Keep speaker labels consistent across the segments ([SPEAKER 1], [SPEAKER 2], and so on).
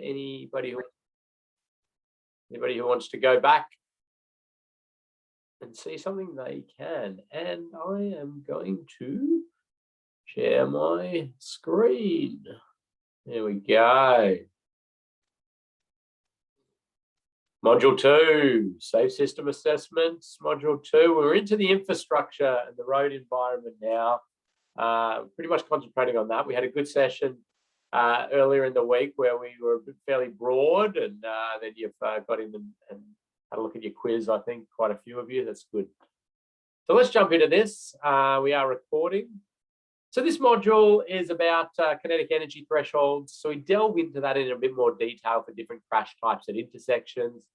[SPEAKER 1] Anybody who wants to go back and see something, they can. And I am going to share my screen. There we go. Module 2, Safe System Assessments. Module 2, we're into the infrastructure and the road environment now. Pretty much concentrating on that. We had a good session earlier in the week where we were fairly broad, and then you've got in and had a look at your quiz, I think, quite a few of you. That's good. So let's jump into this. We are recording. So this module is about kinetic energy thresholds. So we delve into that in a bit more detail for different crash types at intersections.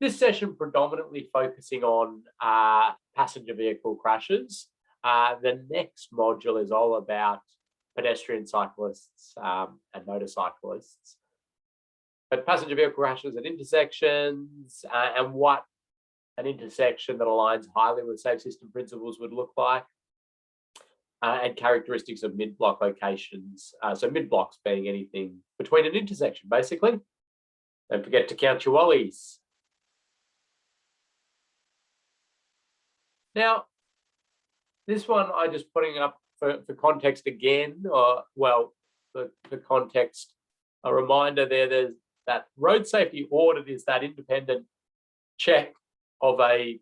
[SPEAKER 1] This session predominantly focusing on passenger vehicle crashes. The next module is all about pedestrian cyclists and motorcyclists. But passenger vehicle crashes at intersections and what an intersection that aligns highly with safe system principles would look like. And characteristics of mid-block locations. So mid-blocks being anything between an intersection, basically. Don't forget to count your wallies. Now, this one I'm just putting up for context again, or well, for context, a reminder there's that road safety audit is that independent check of a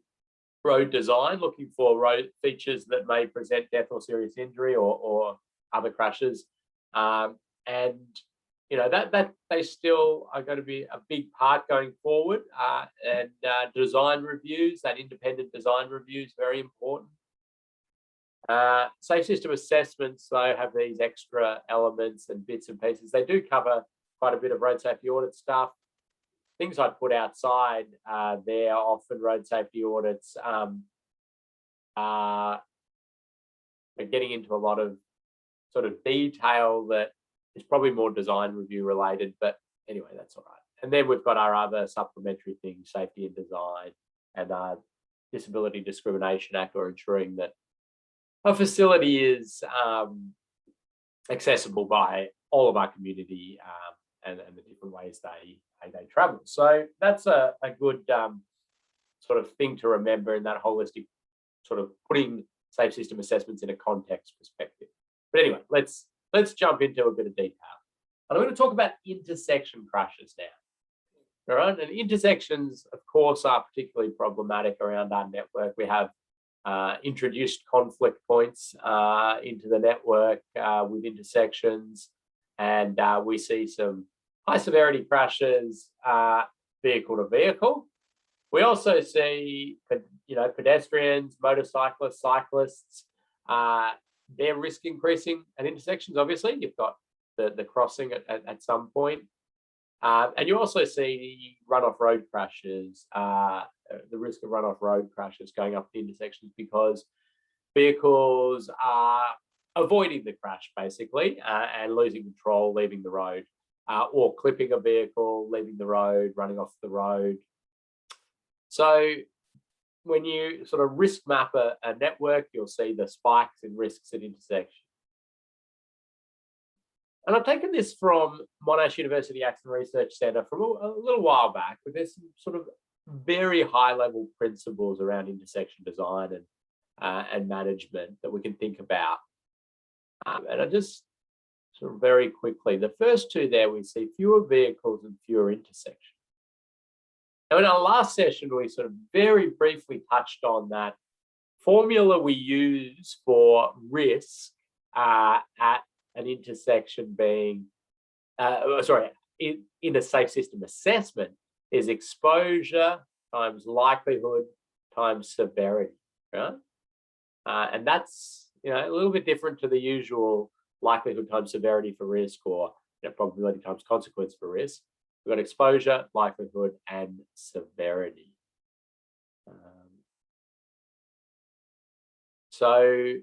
[SPEAKER 1] road design, looking for road features that may present death or serious injury or other crashes, and you know that they still are going to be a big part going forward. And design reviews, that independent design review is very important. Safe system assessments, though, have these extra elements and bits and pieces. They do cover quite a bit of road safety audit stuff. Things I'd put outside there, often road safety audits, are getting into a lot of sort of detail that is probably more design review related, but anyway, that's all right. And then we've got our other supplementary things, Safety and Design and Disability Discrimination Act, or ensuring that a facility is accessible by all of our community and the different ways they travel. So that's a good sort of thing to remember in that holistic sort of putting safe system assessments in a context perspective. But anyway, let's jump into a bit of detail. And I'm going to talk about intersection crashes now. All right, and intersections, of course, are particularly problematic around our network. We have introduced conflict points into the network with intersections, and we see some high severity crashes, vehicle to vehicle. We also see, pedestrians, motorcyclists, cyclists, their risk increasing at intersections. Obviously, you've got the crossing at some point. And you also see runoff road crashes, the risk of runoff road crashes going up the intersections because vehicles are avoiding the crash, basically, and losing control, leaving the road. Or clipping a vehicle, leaving the road, running off the road. So when you sort of risk map a network, you'll see the spikes in risks at intersections. And I've taken this from Monash University Accident Research Centre from a little while back, but there's some sort of very high-level principles around intersection design and management that we can think about. And I just sort of very quickly, the first two there, we see fewer vehicles and fewer intersections. Now, in our last session, we sort of very briefly touched on that formula we use for risk at an intersection being, in a safe system assessment is exposure times likelihood times severity, right? And that's, a little bit different to the usual likelihood times severity for risk, or probability times consequence for risk. We've got exposure, likelihood, and severity. So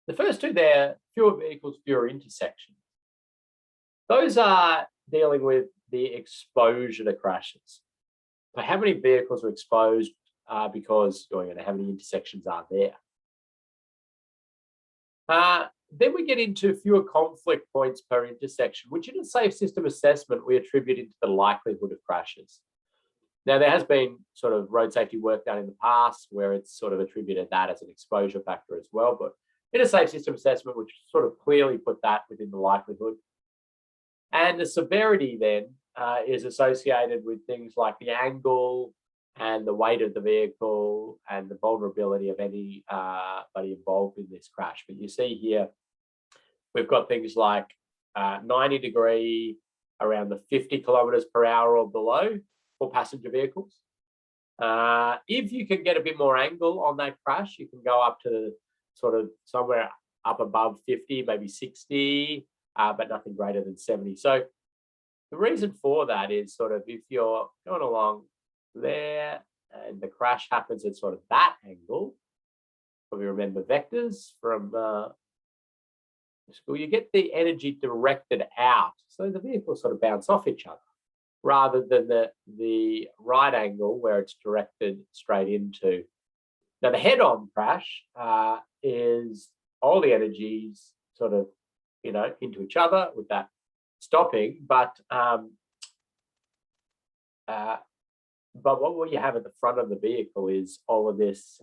[SPEAKER 1] the first two there, fewer vehicles, fewer intersections. Those are dealing with the exposure to crashes. So how many vehicles are exposed because how many intersections are there? then we get into fewer conflict points per intersection, which in a safe system assessment, we attribute into the likelihood of crashes. Now, there has been sort of road safety work done in the past where it's sort of attributed that as an exposure factor as well. But in a safe system assessment, which sort of clearly put that within the likelihood. And the severity then is associated with things like the angle and the weight of the vehicle and the vulnerability of anybody involved in this crash. But you see here, we've got things like 90 degree around the 50 kilometers per hour or below for passenger vehicles. If you can get a bit more angle on that crash, you can go up to sort of somewhere up above 50, maybe 60, but nothing greater than 70. So the reason for that is sort of if you're going along there and the crash happens at sort of that angle, probably remember vectors from school, you get the energy directed out. So the vehicles sort of bounce off each other rather than the right angle where it's directed straight into. Now the head-on crash is all the energies sort of, into each other with that stopping, but what you have at the front of the vehicle is all of this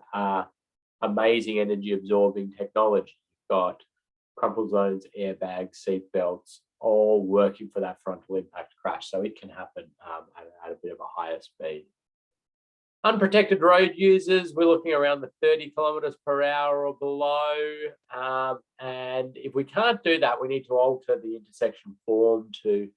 [SPEAKER 1] amazing energy absorbing technology. You've got crumple zones, airbags, seat belts, all working for that frontal impact crash. So it can happen at a bit of a higher speed. Unprotected road users, we're looking around the 30 kilometers per hour or below. And if we can't do that, we need to alter the intersection form to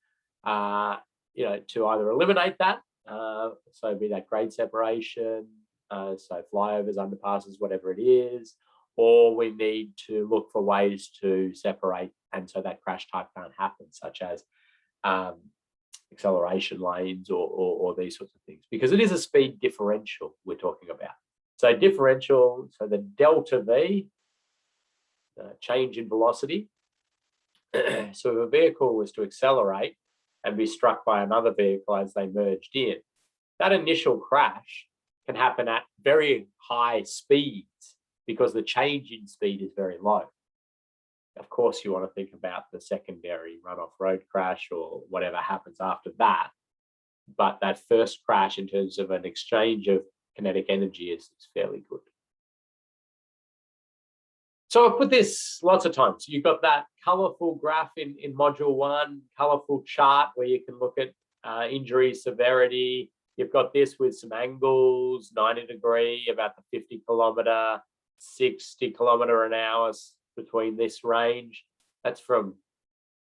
[SPEAKER 1] either eliminate that, so be that grade separation, so flyovers, underpasses, whatever it is, or we need to look for ways to separate, and so that crash type can't happen, such as acceleration lanes or these sorts of things, because it is a speed differential we're talking about. So differential, so the delta V, change in velocity. So if a vehicle was to accelerate and be struck by another vehicle as they merged in, that initial crash can happen at very high speeds because the change in speed is very low. Of course, you want to think about the secondary runoff road crash or whatever happens after that. But that first crash in terms of an exchange of kinetic energy is fairly good. So I've put this lots of times. You've got that colorful graph in module 1, colorful chart where you can look at injury severity. You've got this with some angles, 90 degree, about the 50 kilometer, 60 kilometer an hour between this range. That's from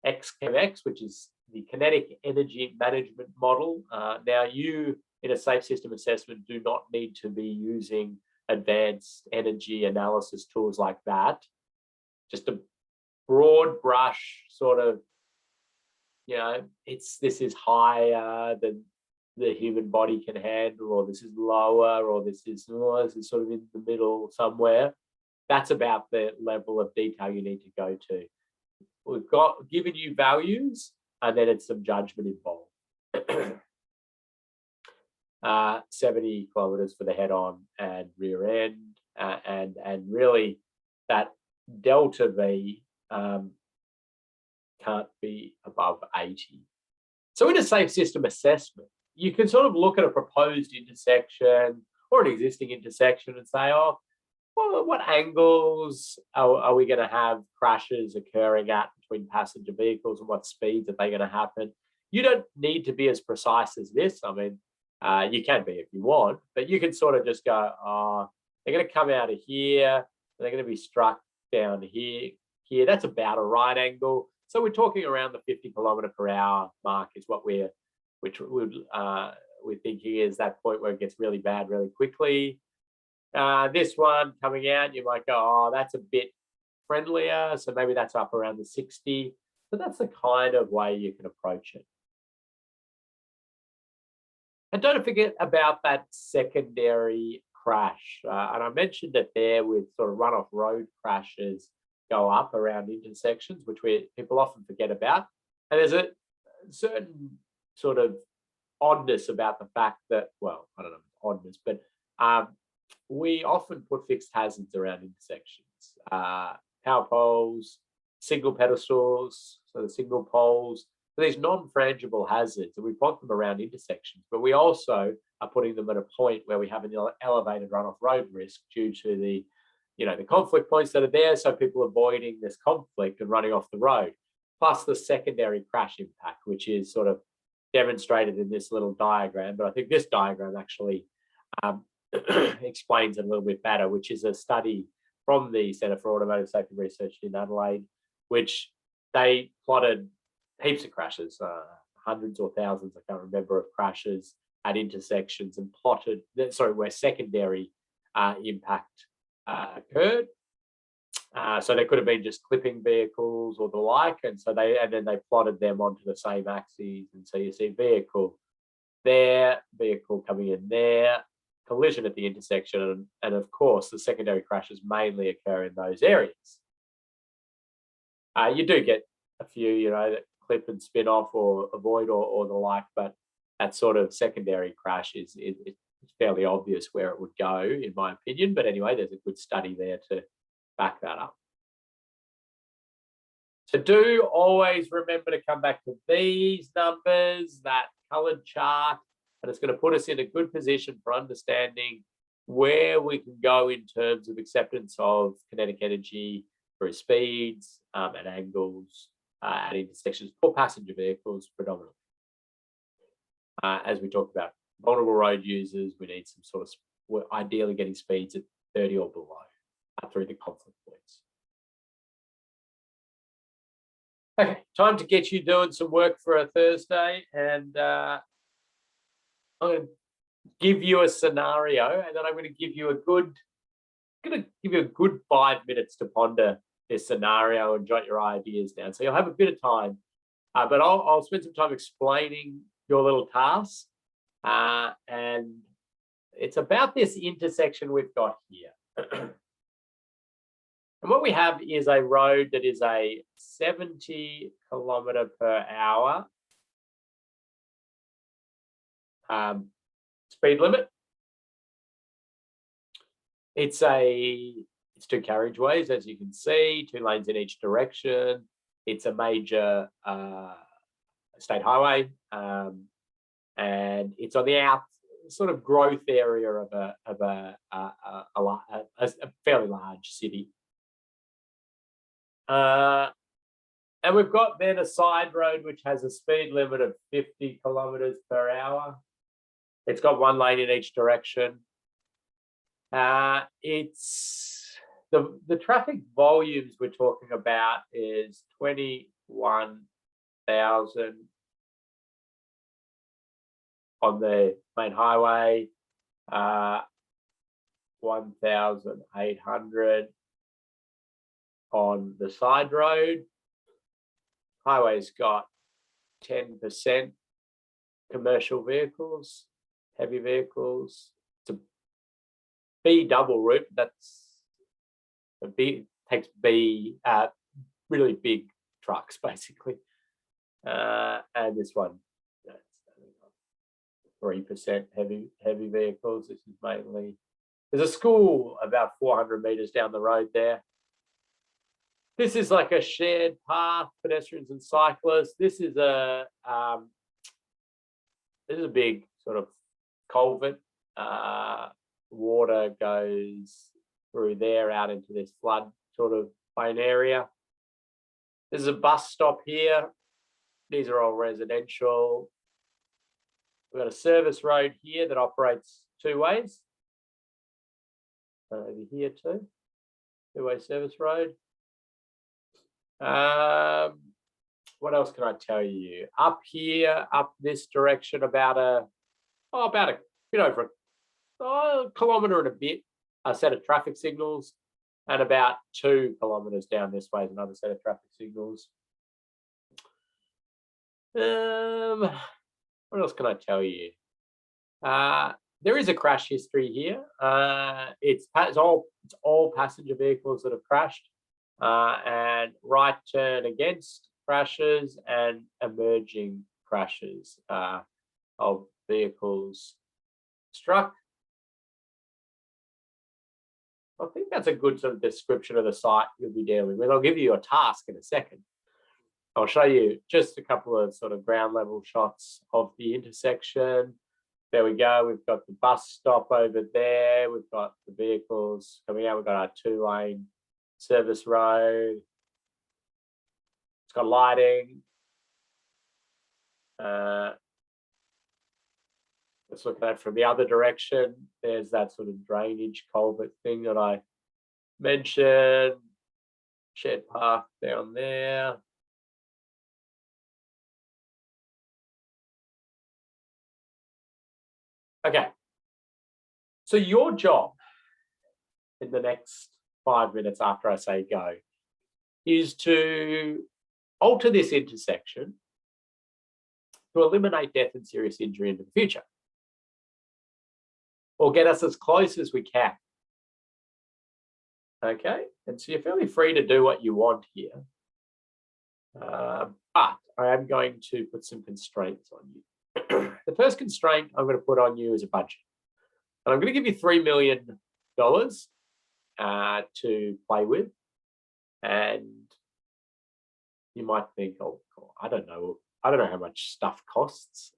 [SPEAKER 1] XChemX, which is the kinetic energy management model. Now you, in a safe system assessment, do not need to be using advanced energy analysis tools like that. Just a broad brush sort of, this is higher than the human body can handle, or this is lower, or this is sort of in the middle somewhere. That's about the level of detail you need to go to. We've got given you values, and then it's some judgment involved. 70 kilometers for the head-on and rear end, and really that delta V can't be above 80. So in a safe system assessment, you can sort of look at a proposed intersection or an existing intersection and say, oh, well, what angles are we going to have crashes occurring at between passenger vehicles, and what speeds are they going to happen? You don't need to be as precise as this. I mean, you can be if you want, but you can sort of just go, oh, they're going to come out of here, they're going to be struck down here. That's about a right angle. So we're talking around the 50 kilometer per hour mark is what we're thinking is that point where it gets really bad really quickly. This one coming out, you might go, oh, that's a bit friendlier, so maybe that's up around the 60. But that's the kind of way you can approach it. And don't forget about that secondary crash. And I mentioned it there with sort of runoff road crashes go up around intersections, which people often forget about. And there's a certain sort of oddness about the fact that, well, I don't know, oddness, but we often put fixed hazards around intersections. Power poles, signal pedestals, so the signal poles, so these non-frangible hazards, and we want them around intersections, but we also are putting them at a point where we have an elevated runoff road risk due to the, the conflict points that are there, so people avoiding this conflict and running off the road, plus the secondary crash impact, which is sort of demonstrated in this little diagram. But I think this diagram actually explains it a little bit better, which is a study from the Centre for Automotive Safety Research in Adelaide, which they plotted heaps of crashes, hundreds or thousands, I can't remember, of crashes at intersections, and plotted, where secondary impact occurred. So they could have been just clipping vehicles or the like, and then they plotted them onto the same axes, and so you see vehicle there, vehicle coming in there, collision at the intersection, and of course the secondary crashes mainly occur in those areas. You do get a few, that clip and spin off or avoid or the like, but that sort of secondary crash is fairly obvious where it would go, in my opinion. But anyway, there's a good study there to back that up. So do always remember to come back to these numbers, that coloured chart, and it's going to put us in a good position for understanding where we can go in terms of acceptance of kinetic energy through speeds and angles at intersections for passenger vehicles predominantly. As we talked about, vulnerable road users, we need some sort of, we're ideally getting speeds at 30 or below through the conflict points. Okay, time to get you doing some work for a Thursday, and I'm going to give you a scenario, and then I'm going to give you a good 5 minutes to ponder this scenario and jot your ideas down. So you'll have a bit of time, but I'll spend some time explaining your little task, and it's about this intersection we've got here. And what we have is a road that is a 70 km/h speed limit. It's two carriageways, as you can see, 2 lanes in each direction. It's a major state highway, and it's on the sort of growth area of a fairly large city. And we've got then a side road which has a speed limit of 50 km/h. It's got 1 lane in each direction. It's the traffic volumes we're talking about is 21,000 on the main highway, 1,800 on the side road. Highway's got 10% commercial vehicles, heavy vehicles. It's a B double route. That's a B, takes B, really big trucks basically. And this one, 3% heavy vehicles. This is mainly, there's a school about 400 meters down the road there. This is like a shared path, pedestrians and cyclists. This is a big sort of culvert. Water goes through there out into this flood sort of plain area. There's a bus stop here. These are all residential. We've got a service road here that operates 2 ways. Over here too, 2-way service road. What else can I tell you? Up here, up this direction, about a bit over a kilometre and a bit, a set of traffic signals, and about 2 kilometres down this way is another set of traffic signals. What else can I tell you? There is a crash history here. It's all passenger vehicles that have crashed, and right turn against crashes and emerging crashes of vehicles struck I think that's a good sort of description of the site you'll be dealing with. I'll give you your task in a second. I'll show you just a couple of sort of ground level shots of the intersection. There we go. We've got the bus stop over there. We've got the vehicles coming out. We've got our 2-lane service road. It's got lighting. Let's look at that from the other direction. There's that sort of drainage culvert thing that I mentioned. Shed park down there. Okay. So your job in the next 5 minutes after I say go is to alter this intersection to eliminate death and serious injury in the future, or get us as close as we can. Okay, and so you're fairly free to do what you want here, but I am going to put some constraints on you. The first constraint I'm going to put on you is a budget, and I'm going to give you $3 million to play with, and you might think, oh, I don't know how much stuff costs.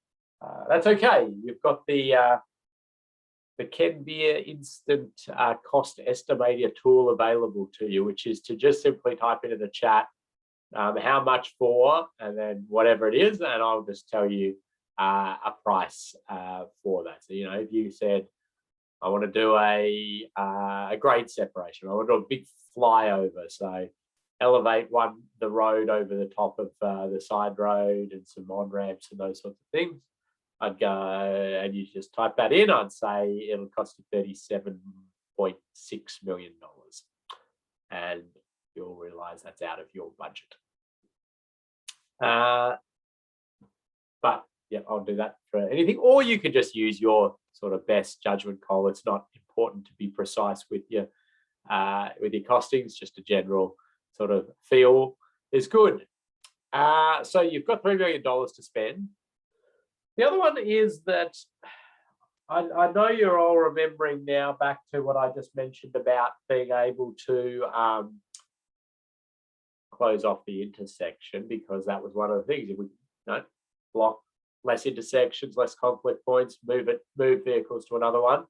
[SPEAKER 1] That's okay. You've got the Ken Beer instant cost estimator tool available to you, which is to just simply type into the chat how much for, and then whatever it is, and I'll just tell you a price for that. So, you know, if you said, I want to do a grade separation, I want to do a big flyover, so elevate the road over the top of the side road and some on-ramps and those sorts of things, I'd go and you just type that in. I'd say it'll cost you $37.6 million, and you'll realize that's out of your budget. But yeah, I'll do that for anything, or you could just use your sort of best judgment call. It's not important to be precise with your costings, just a general sort of feel is good. So you've got $3 million to spend. The other one is that I know you're all remembering now back to what I just mentioned about being able to close off the intersection, because that was one of the things. If we block less intersections, less conflict points, move vehicles to another one,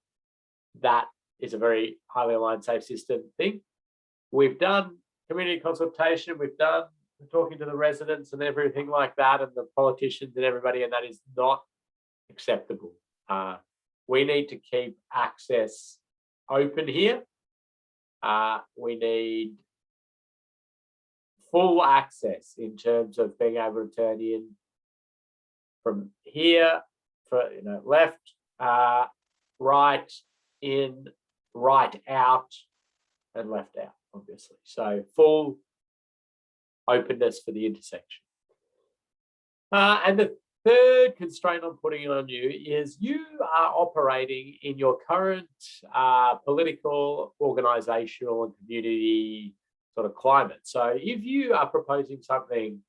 [SPEAKER 1] that is a very highly aligned safe system thing. We've done community consultation, we're talking to the residents and everything like that, and the politicians and everybody, and that is not acceptable. We need to keep access open here. We need full access in terms of being able to turn in from here, for left, right in, right out, and left out, obviously. So full openness for the intersection. And the third constraint I'm putting on you is you are operating in your current political, organizational, and community sort of climate. So if you are proposing something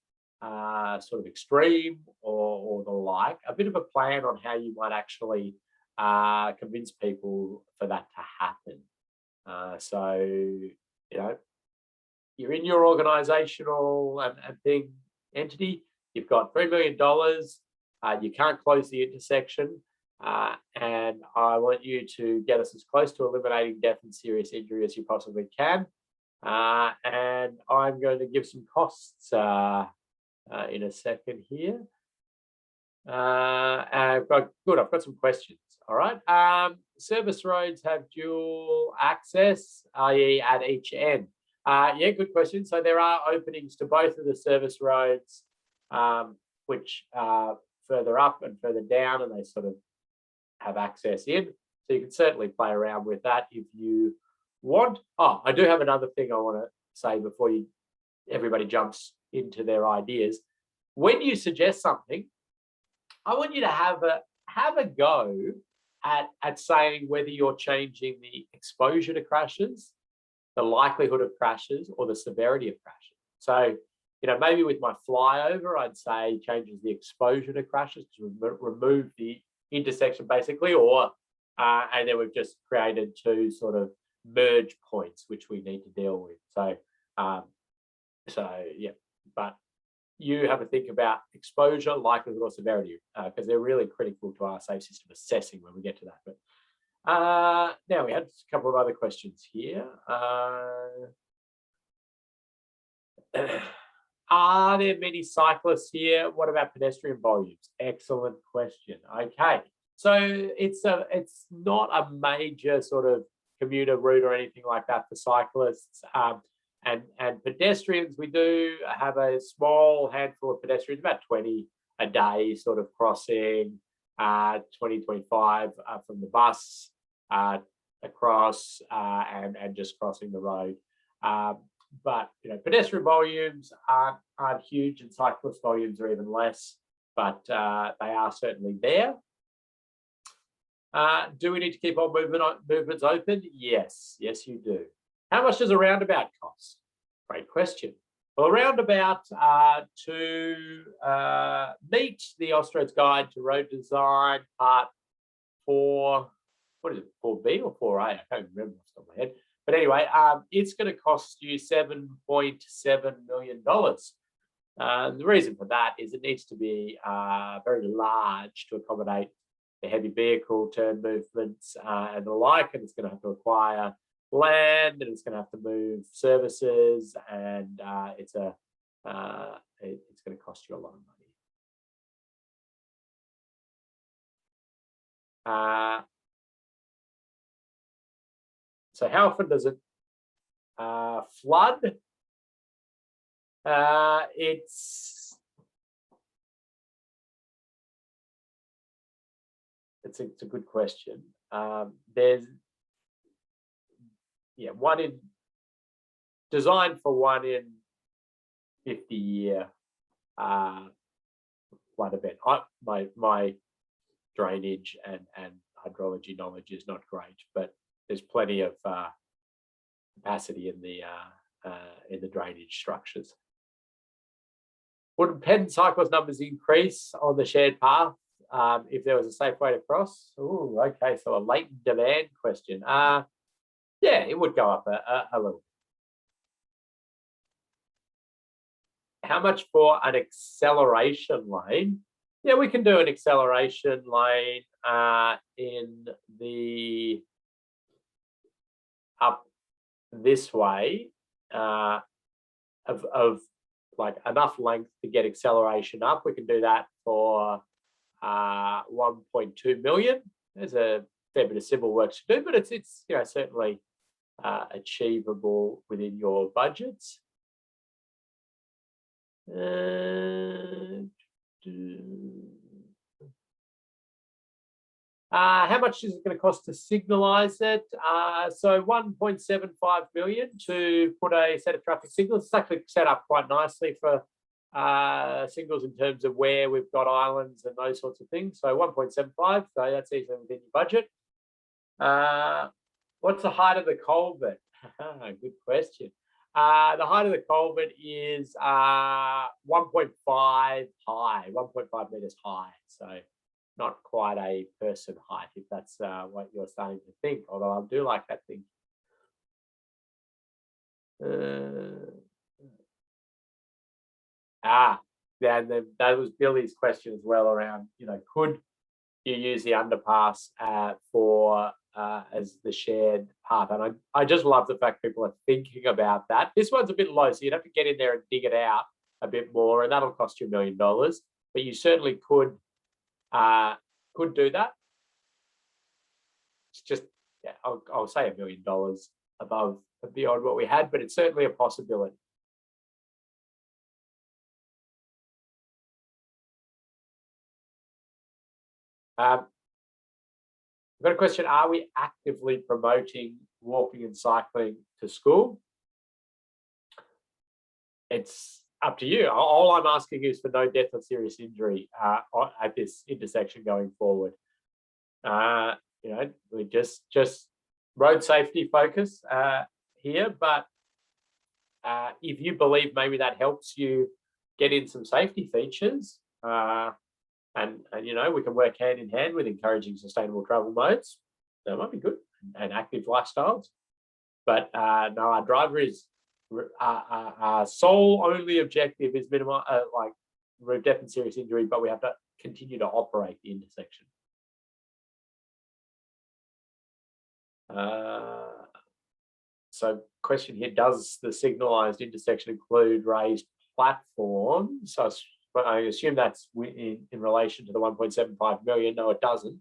[SPEAKER 1] sort of extreme or the like, a bit of a plan on how you might actually convince people for that to happen. So, you're in your organizational and thing entity, you've got $3 million, you can't close the intersection, and I want you to get us as close to eliminating death and serious injury as you possibly can. And I'm going to give some costs in a second here. I've got some questions. All right. Service roads have dual access, i.e. at each end. Yeah, good question. So there are openings to both of the service roads, which are further up and further down, and they sort of have access in. So you can certainly play around with that if you want. Oh, I do have another thing I want to say before everybody jumps into their ideas. When you suggest something, I want you to have a go at saying whether you're changing the exposure to crashes, the likelihood of crashes, or the severity of crashes. So, maybe with my flyover, I'd say changes the exposure to crashes to remove the intersection basically, or and then we've just created two sort of merge points which we need to deal with. So, yeah, but you have to think about exposure, likelihood, or severity, because they're really critical to our safe system assessing when we get to that. But now we had a couple of other questions here. Are there many cyclists here? What about pedestrian volumes? Excellent question. Okay, so it's not a major sort of commuter route or anything like that for cyclists. And pedestrians, we do have a small handful of pedestrians, about 20 a day, sort of crossing 25 from the bus across and just crossing the road. But pedestrian volumes aren't huge, and cyclist volumes are even less, but they are certainly there. Do we need to keep all movements open? Yes, you do. How much does a roundabout cost? Great question. Well, a roundabout to meet the Austroads Guide to Road Design Part 4, what is it, 4B or 4A? I can't remember off the top of my head. But anyway, it's going to cost you $7.7 million. The reason for that is it needs to be very large to accommodate the heavy vehicle turn movements and the like, and it's going to have to acquire land, and it's going to have to move services, and it's going to cost you a lot of money. So how often does it flood? It's a good question. There's one in designed for 1 in 50 year flood event. My drainage and hydrology knowledge is not great, but there's plenty of capacity in the drainage structures. Would pedant cyclist numbers increase on the shared path if there was a safe way to cross? Oh, okay, so a latent demand question. Yeah, it would go up a little. How much for an acceleration lane? Yeah, we can do an acceleration lane in the up this way of like enough length to get acceleration up. We can do that for 1.2 million. There's a fair bit of civil work to do, but it's certainly achievable within your budgets. How much is it going to cost to signalise it? So 1.75 million to put a set of traffic signals. It's actually set up quite nicely for signals in terms of where we've got islands and those sorts of things. So 1.75, so that's easily within your budget. What's the height of the culvert? Good question. The height of the culvert is 1.5 high, 1.5 meters high. So not quite a person height, if that's what you're starting to think, although I do like that thing. That was Billy's question as well around, could you use the underpass for as the shared path? And I just love the fact people are thinking about that. This one's a bit low, so you'd have to get in there and dig it out a bit more, and that'll cost you $1 million. But you certainly could do that. It's just, I'll say $1 million above and beyond what we had, but it's certainly a possibility. I've got a question. Are we actively promoting walking and cycling to school? It's up to you. All I'm asking is for no death or serious injury at this intersection going forward. We just road safety focus here, but if you believe maybe that helps you get in some safety features, and we can work hand in hand with encouraging sustainable travel modes, that might be good, and active lifestyles. But no, our driver is our sole only objective is minimize like remove death and serious injury, but we have to continue to operate the intersection. So question here, does the signalised intersection include raised platforms? So I assume that's in relation to the 1.75 million. No, it doesn't.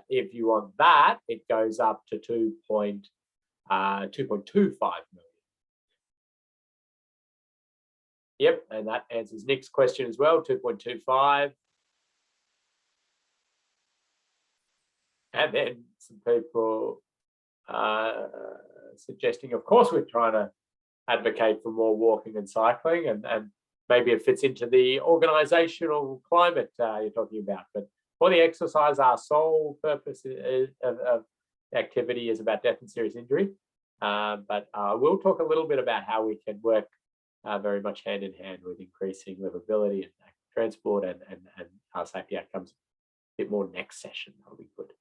[SPEAKER 1] If you want that, it goes up to 2.25 million. Yep, and that answers Nick's question as well, 2.25. And then some people suggesting, of course, we're trying to advocate for more walking and cycling, and maybe it fits into the organisational climate you're talking about. But for the exercise, our sole purpose of activity is about death and serious injury. But we'll talk a little bit about how we can work very much hand in hand with increasing livability and transport and our safety outcomes a bit more next session. That'll be good.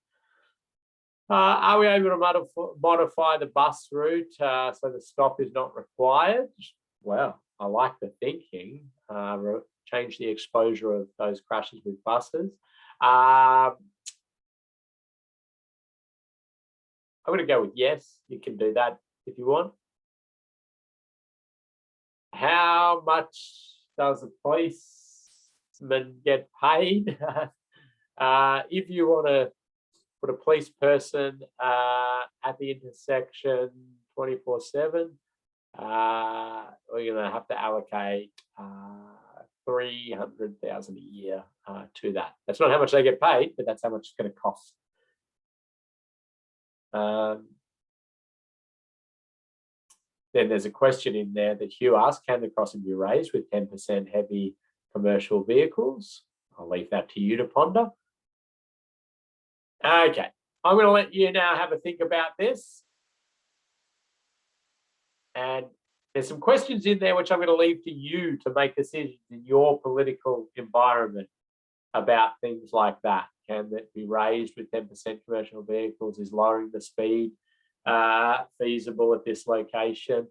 [SPEAKER 1] Are we able to modify the bus route so the stop is not required? Well, I like the thinking. Change the exposure of those crashes with buses. I'm going to go with yes, you can do that if you want. How much does a policeman get paid? If you want to put a police person at the intersection 24/7, we're going to have to allocate 300,000 a year to that. That's not how much they get paid, but that's how much it's going to cost. Then there's a question in there that Hugh asked, can the crossing be raised with 10% heavy commercial vehicles? I'll leave that to you to ponder. Okay, I'm going to let you now have a think about this. And there's some questions in there which I'm going to leave to you to make decisions in your political environment about things like that. Can that be raised with 10% commercial vehicles? Is lowering the speed feasible at this location?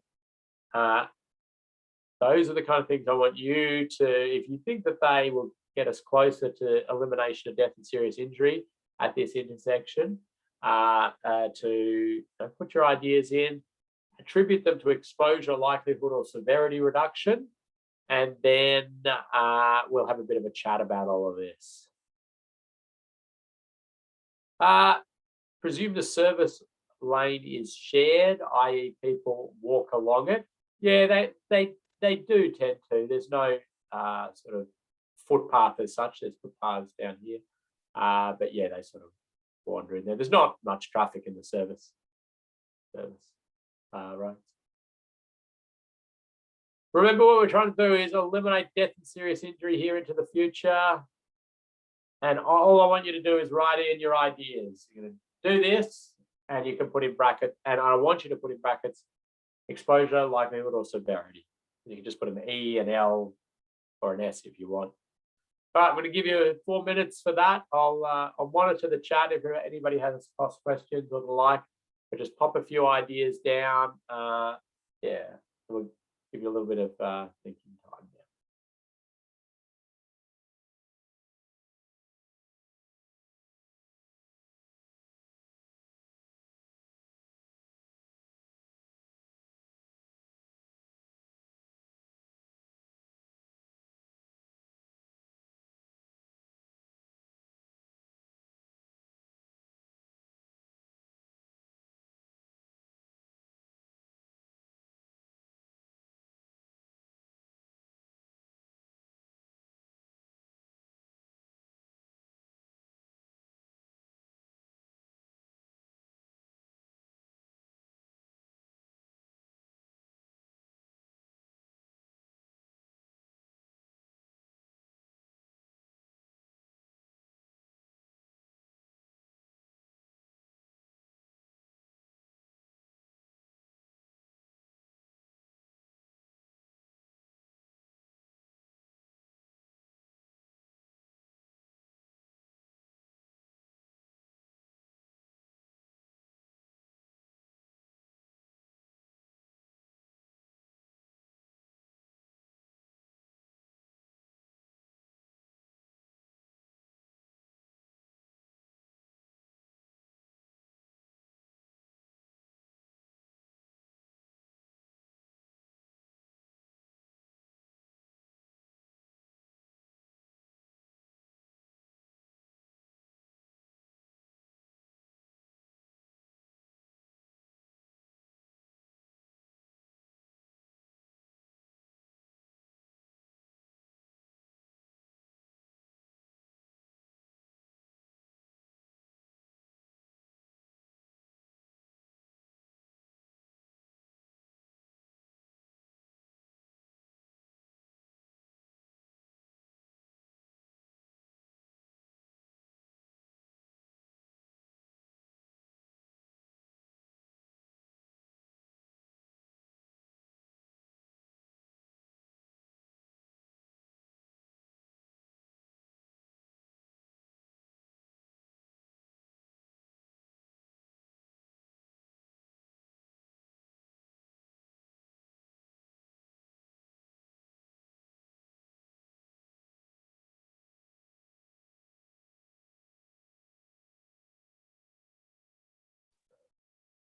[SPEAKER 1] Those are the kind of things I want you to, if you think that they will get us closer to elimination of death and serious injury at this intersection, to put your ideas in, attribute them to exposure, likelihood, or severity reduction, and then we'll have a bit of a chat about all of this. Presume the service lane is shared, i.e. people walk along it. Yeah, they do tend to. There's no sort of footpath as such. There's footpaths down here. But yeah, they sort of wander in there. There's not much traffic in the service roads. Remember, what we're trying to do is eliminate death and serious injury here into the future. And all I want you to do is write in your ideas. You're going to do this, and you can put in brackets, and I want you to put in brackets exposure, likelihood, or severity. You can just put an E, an L, or an S if you want. All right, I'm going to give you 4 minutes for that. I'll monitor the chat if anybody has cross questions or the like, but just pop a few ideas down. Yeah, we'll give you a little bit of thinking time there.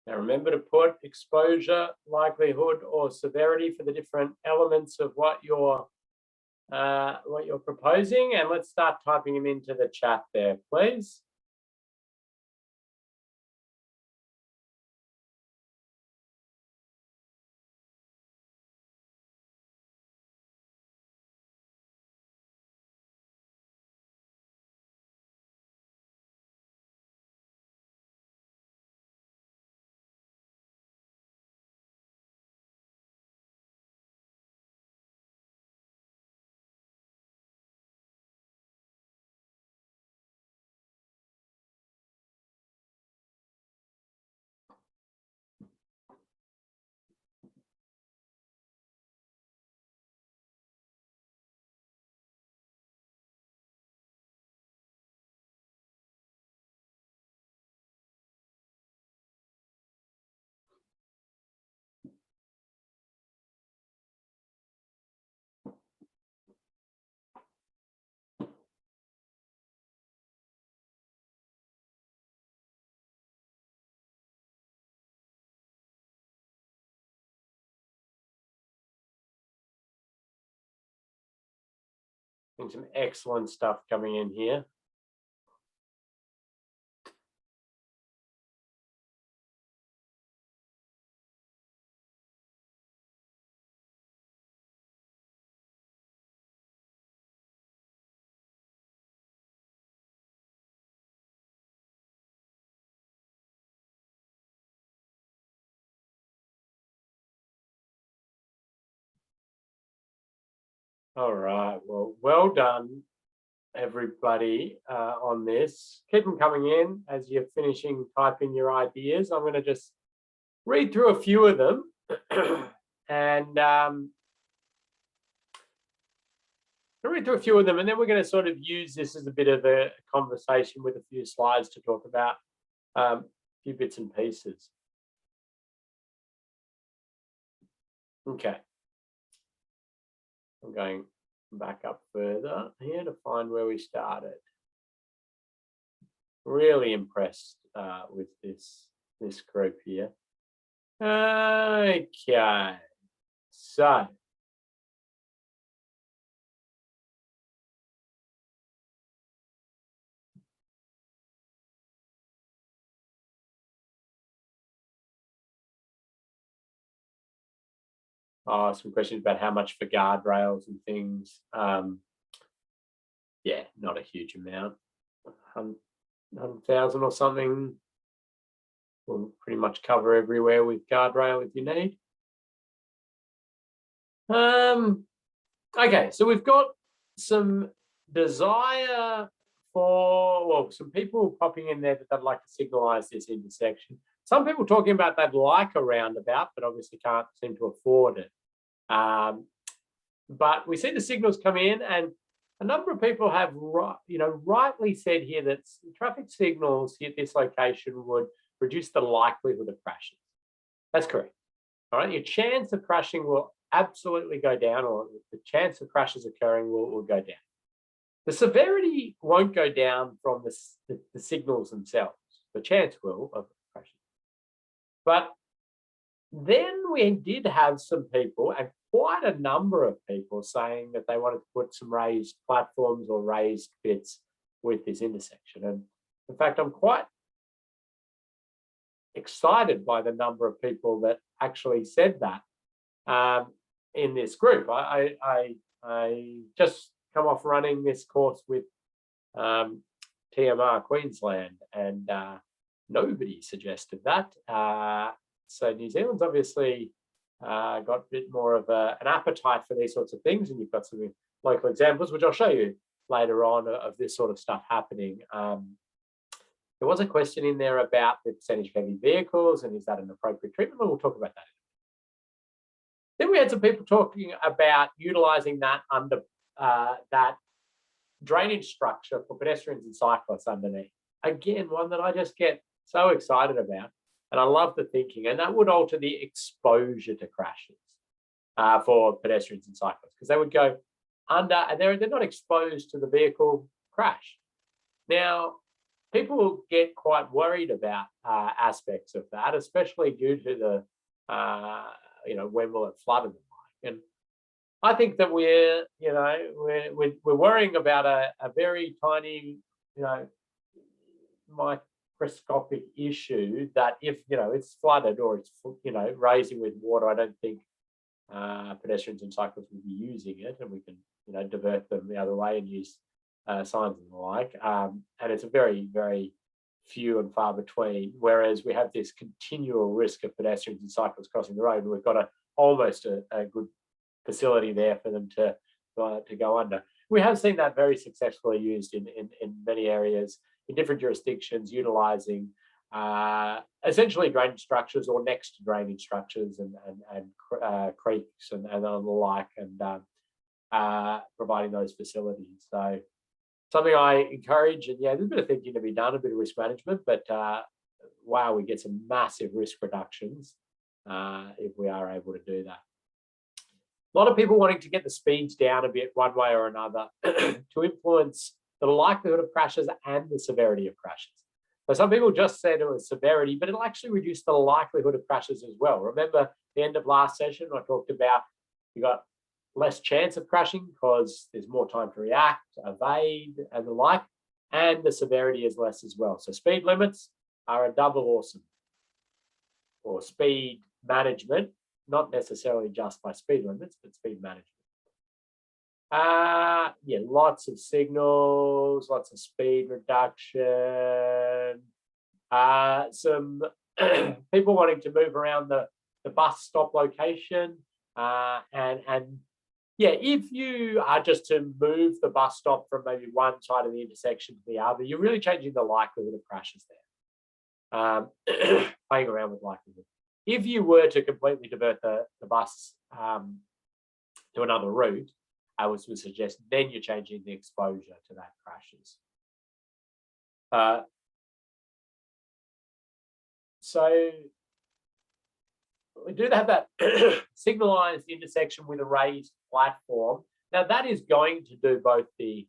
[SPEAKER 1] Now remember to put exposure, likelihood, or severity for the different elements of what you're proposing, and let's start typing them into the chat there, please. Some excellent stuff coming in here. All right, well done, everybody, on this. Keep them coming in as you're finishing typing your ideas. I'm going to just read through a few of them and read through a few of them, and then we're going to sort of use this as a bit of a conversation with a few slides to talk about a few bits and pieces. Okay. I'm going back up further here to find where we started. Really impressed with this group here. Okay, so some questions about how much for guardrails and things. Yeah, not a huge amount. 100,000 or something will pretty much cover everywhere with guardrail if you need. Okay, so we've got some desire for, well, some people popping in there that they'd like to signalise this intersection. Some people talking about they'd like a roundabout, but obviously can't seem to afford it. But we see the signals come in, and a number of people have, rightly said here that traffic signals at this location would reduce the likelihood of crashes. That's correct. All right, your chance of crashing will absolutely go down, or the chance of crashes occurring will go down. The severity won't go down from the signals themselves. The chance will of crashing. But then we did have some people, and quite a number of people, saying that they wanted to put some raised platforms or raised bits with this intersection. And in fact, I'm quite excited by the number of people that actually said that in this group. I just come off running this course with TMR Queensland, and nobody suggested that. So New Zealand's obviously got a bit more of an appetite for these sorts of things, and you've got some local examples, which I'll show you later on, of this sort of stuff happening. There was a question in there about the percentage of heavy vehicles, and is that an appropriate treatment? We'll talk about that. Then we had some people talking about utilising that under that drainage structure for pedestrians and cyclists underneath. Again, one that I just get so excited about, and I love the thinking, and that would alter the exposure to crashes for pedestrians and cyclists, because they would go under, and they're not exposed to the vehicle crash. Now, people get quite worried about aspects of that, especially due to the, when will it flood and the like. And I think that we're worrying about a very tiny, microscopic issue that if, it's flooded or it's, raising with water, I don't think pedestrians and cyclists will be using it, and we can, divert them the other way and use signs and the like. And it's a very, very few and far between, whereas we have this continual risk of pedestrians and cyclists crossing the road, and we've got almost a good facility there for them to go under. We have seen that very successfully used in many areas in different jurisdictions, utilising essentially drainage structures or next to drainage structures and creeks and the like, and providing those facilities. So something I encourage, and there's a bit of thinking to be done, a bit of risk management, but wow, we get some massive risk reductions if we are able to do that. A lot of people wanting to get the speeds down a bit one way or another to influence the likelihood of crashes and the severity of crashes. So some people just said it was severity, but it'll actually reduce the likelihood of crashes as well. Remember the end of last session, I talked about you got less chance of crashing because there's more time to react, evade, and the like, and the severity is less as well. So speed limits are a double awesome, or speed management, not necessarily just by speed limits, but speed management. Lots of signals, lots of speed reduction, some people wanting to move around the bus stop location, if you are just to move the bus stop from maybe one side of the intersection to the other, you're really changing the likelihood of crashes there. Playing around with likelihood. If you were to completely divert the bus to another route, I would suggest then you're changing the exposure to that crashes. So we do have that signalised intersection with a raised platform. Now that is going to do both the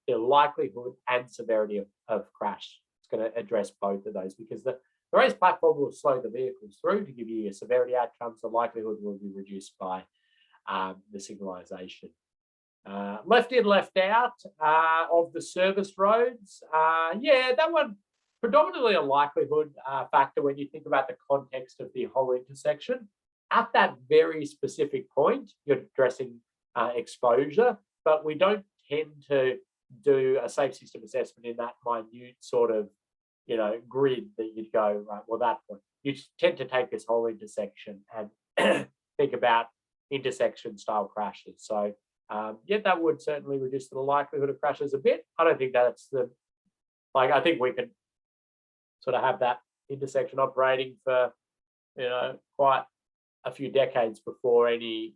[SPEAKER 1] likelihood and severity of crash. It's going to address both of those, because the raised platform will slow the vehicles through to give you your severity outcomes. The likelihood will be reduced by the signalisation. Left in, left out of the service roads. That one predominantly a likelihood factor when you think about the context of the whole intersection. At that very specific point, you're addressing exposure, but we don't tend to do a safe system assessment in that minute sort of, grid that you'd go, right, well, that point. You tend to take this whole intersection and think about intersection style crashes. So that would certainly reduce the likelihood of crashes a bit. I don't think that's I think we could sort of have that intersection operating for, quite a few decades before any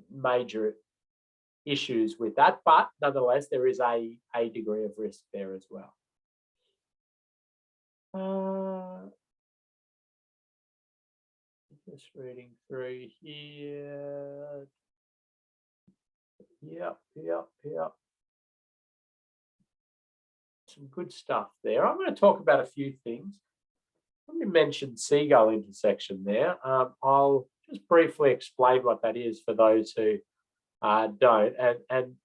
[SPEAKER 1] major issues with that. But nonetheless, there is a degree of risk there as well. Just reading through here. Yep. Some good stuff there. I'm going to talk about a few things. Let me mention Seagull intersection there. I'll just briefly explain what that is for those who don't. And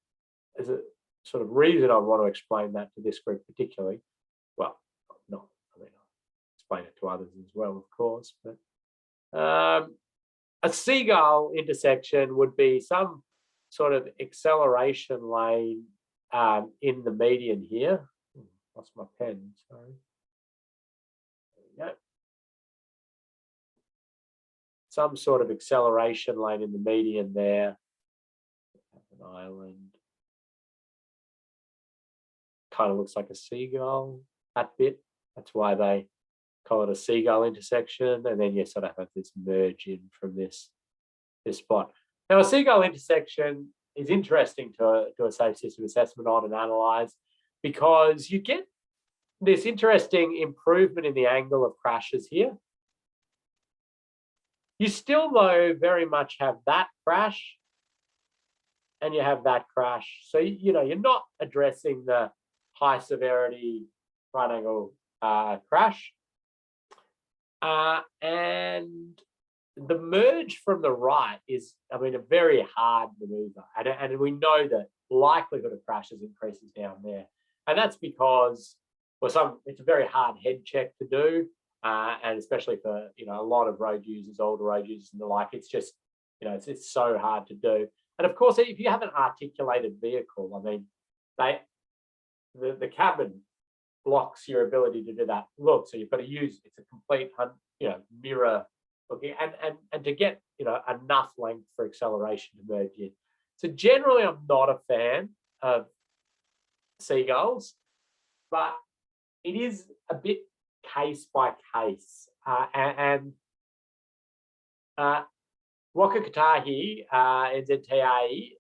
[SPEAKER 1] as a sort of reason I want to explain that to this group particularly, well, not, I'll explain it to others as well, of course, but a Seagull intersection would be some sort of acceleration lane in the median here. Lost my pen, sorry. There we go. Some sort of acceleration lane in the median there. An island. Kind of looks like a seagull, that bit. That's why they call it a Seagull intersection. And then you sort of have this merge in from this spot. Now, a Seagull intersection is interesting to do a safe system assessment on and analyse, because you get this interesting improvement in the angle of crashes here. You still, though, very much have that crash and you have that crash. So, you're not addressing the high severity right angle crash. And the merge from the right is, I mean, a very hard maneuver. And we know that likelihood of crashes increases down there. And that's because, well, it's a very hard head check to do. And especially for, a lot of road users, older road users and the like, it's just, it's so hard to do. And of course, if you have an articulated vehicle, I mean, the cabin blocks your ability to do that look. So you've got to use, it's a complete, mirror looking, and to get, enough length for acceleration to merge in. So generally, I'm not a fan of seagulls, but it is a bit case by case. Waka Kotahi, NZTA,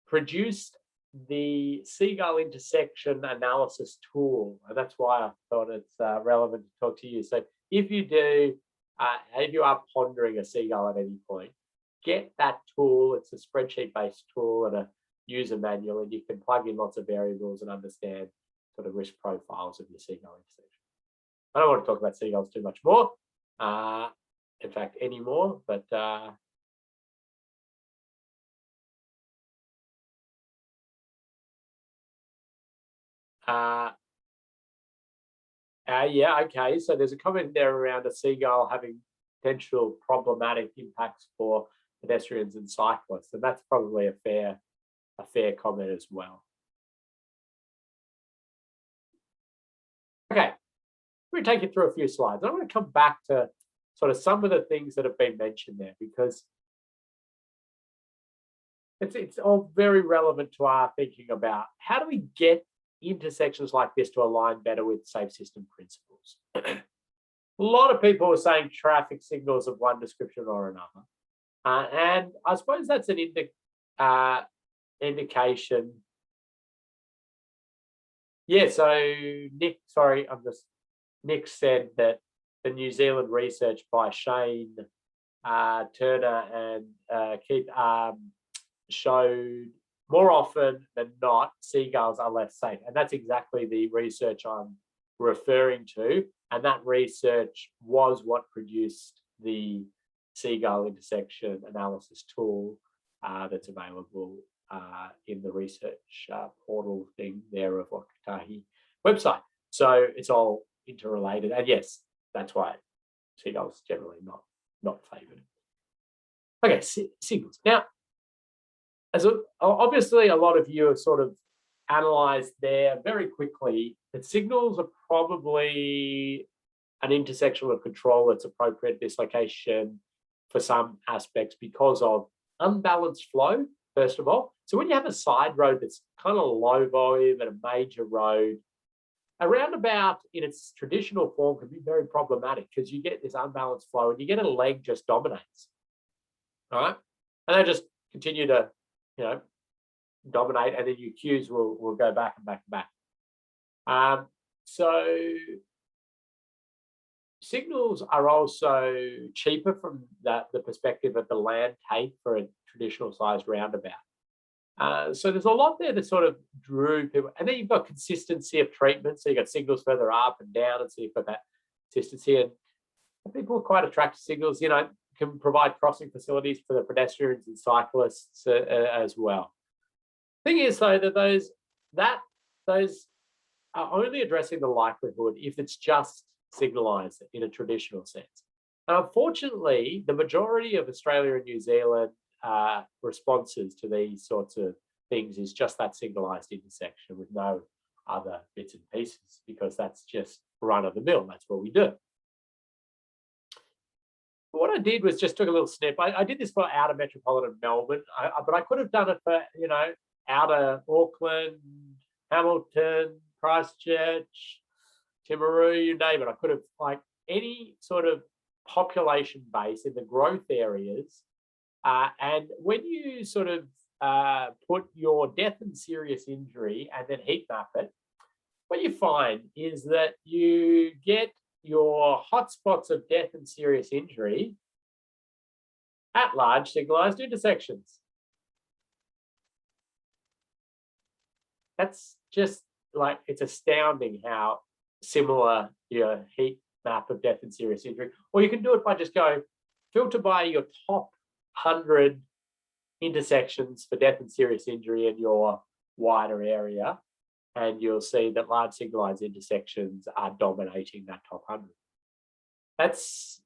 [SPEAKER 1] produced the seagull intersection analysis tool. And that's why I thought it's relevant to talk to you. So if you are pondering a seagull at any point, get that tool. It's a spreadsheet-based tool and a user manual, and you can plug in lots of variables and understand sort of risk profiles of your seagull intersection. I don't want to talk about seagulls too much more, in fact, anymore, but yeah, okay. So there's a comment there around a seagull having potential problematic impacts for pedestrians and cyclists, and that's probably a fair comment as well. Okay, we're going to take you through a few slides. I want to come back to sort of some of the things that have been mentioned there, because it's all very relevant to our thinking about how do we get intersections like this to align better with safe system principles. A lot of people are saying traffic signals of one description or another. And I suppose that's an indication. Yeah, so Nick said that the New Zealand research by Shane Turner and Keith showed more often than not, seagulls are less safe. And that's exactly the research I'm referring to. And that research was what produced the seagull intersection analysis tool that's available in the research portal thing there of Wakatahi website. So it's all interrelated. And yes, that's why seagulls generally not favoured. Okay, signals. Now, obviously a lot of you have sort of analysed there very quickly that signals are probably an intersection of control that's appropriate at this location for some aspects because of unbalanced flow, first of all. So when you have a side road that's kind of low volume and a major road, a roundabout in its traditional form can be very problematic because you get this unbalanced flow and you get a leg just dominates. All right. And they just continue to, dominate, and then your queues will go back and back and back. So signals are also cheaper from the perspective of the land take for a traditional sized roundabout. So there's a lot there that sort of drew people, and then you've got consistency of treatment. So you've got signals further up and down, and so you've got that consistency. And people are quite attracted to signals, can provide crossing facilities for the pedestrians and cyclists as well. Thing is, though, that those are only addressing the likelihood if it's just signalised in a traditional sense. And unfortunately, the majority of Australia and New Zealand responses to these sorts of things is just that signalised intersection with no other bits and pieces, because that's just run of the mill. That's what we do. What I did was just took a little snip. I did this for outer metropolitan Melbourne, but I could have done it for, outer Auckland, Hamilton, Christchurch, Timaru, you name it. I could have, like, any sort of population base in the growth areas. And when you sort of put your death and serious injury and then heat map it, what you find is that you get your hotspots of death and serious injury at large signalised intersections. That's just like, it's astounding how similar your heat map of death and serious injury. Or you can do it by just going filter by your top 100 intersections for death and serious injury in your wider area, and you'll see that large signalized intersections are dominating that top 100. It's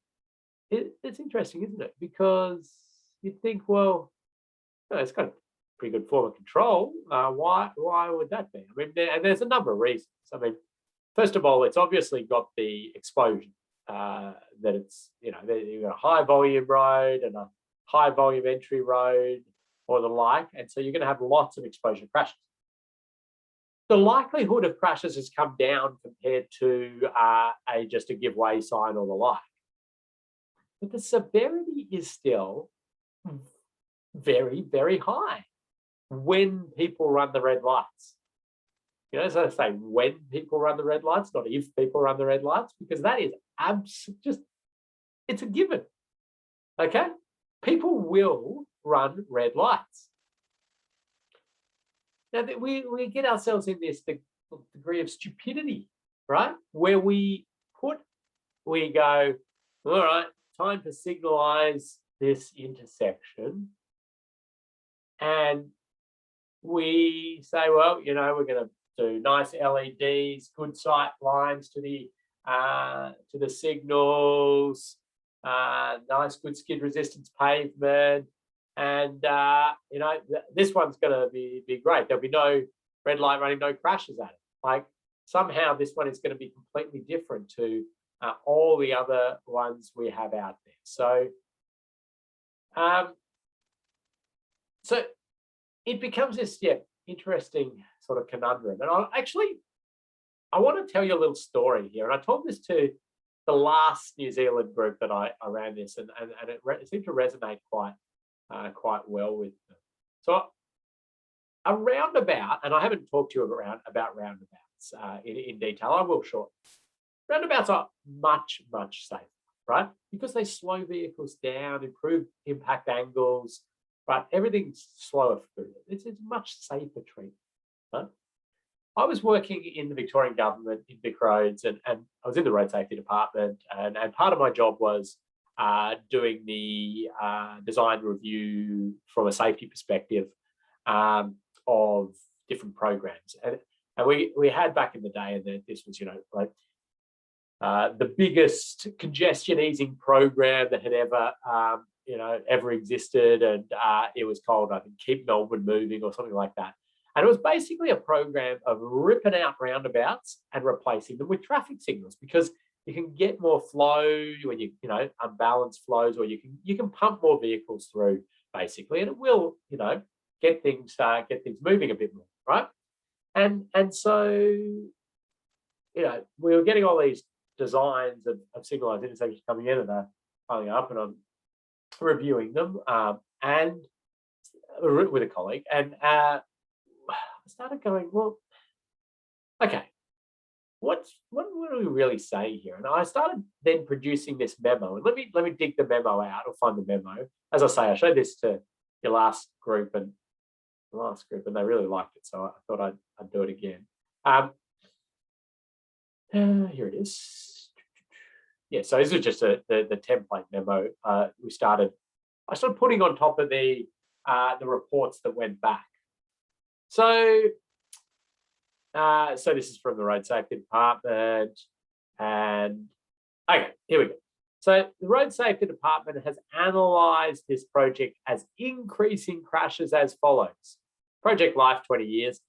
[SPEAKER 1] interesting, isn't it? Because you'd think, well, it's got a pretty good form of control. Why would that be? I mean, and there's a number of reasons. I mean, first of all, it's obviously got the exposure that it's, you've got a high volume road and a high volume entry road or the like, and so you're going to have lots of exposure crashes. The likelihood of crashes has come down compared to just a give way sign or the like. But the severity is still very, very high when people run the red lights. As I say, when people run the red lights, not if people run the red lights, because that is it's a given. Okay? People will run red lights. Now, we get ourselves in this degree of stupidity, right? Where we go, all right, time to signalize this intersection. And we say, well, we're going to do nice LEDs, good sight lines to the signals, nice good skid resistance pavement, and this one's going to be great. There'll be no red light running, no crashes at it. Like, somehow this one is going to be completely different to all the other ones we have out there. So it becomes this interesting sort of conundrum. And I want to tell you a little story here. And I told this to the last New Zealand group that I ran this, and it seemed to resonate quite well with them. So a roundabout, and I haven't talked to you about roundabouts in detail. I will shortly. Roundabouts are much, much safer, right? Because they slow vehicles down, improve impact angles, right? Everything's slower through it. It's much safer treatment, right? I was working in the Victorian government in Vic Roads, and I was in the road safety department, and part of my job was doing the design review from a safety perspective of different programs. And we had back in the day, and this was, like the biggest congestion easing program that had ever existed, and it was called, I think, Keep Melbourne Moving or something like that. And it was basically a program of ripping out roundabouts and replacing them with traffic signals, because you can get more flow when unbalanced flows, or you can pump more vehicles through, basically, and it will get things moving a bit more, right? And so we were getting all these designs of signalized intersections coming in, and they're piling up, and I'm reviewing them and with a colleague, and I started going, well, okay, what do we really say here? And I started then producing this memo, and let me dig the memo out or find the memo. As I say, I showed this to your last group, and they really liked it, so I thought I'd do it again. Here it is. Yeah, so this is just the template memo. I started putting on top of the reports that went back. So this is from the Road Safety Department, and okay, here we go. So the Road Safety Department has analysed this project as increasing crashes as follows. Project life, 20 years.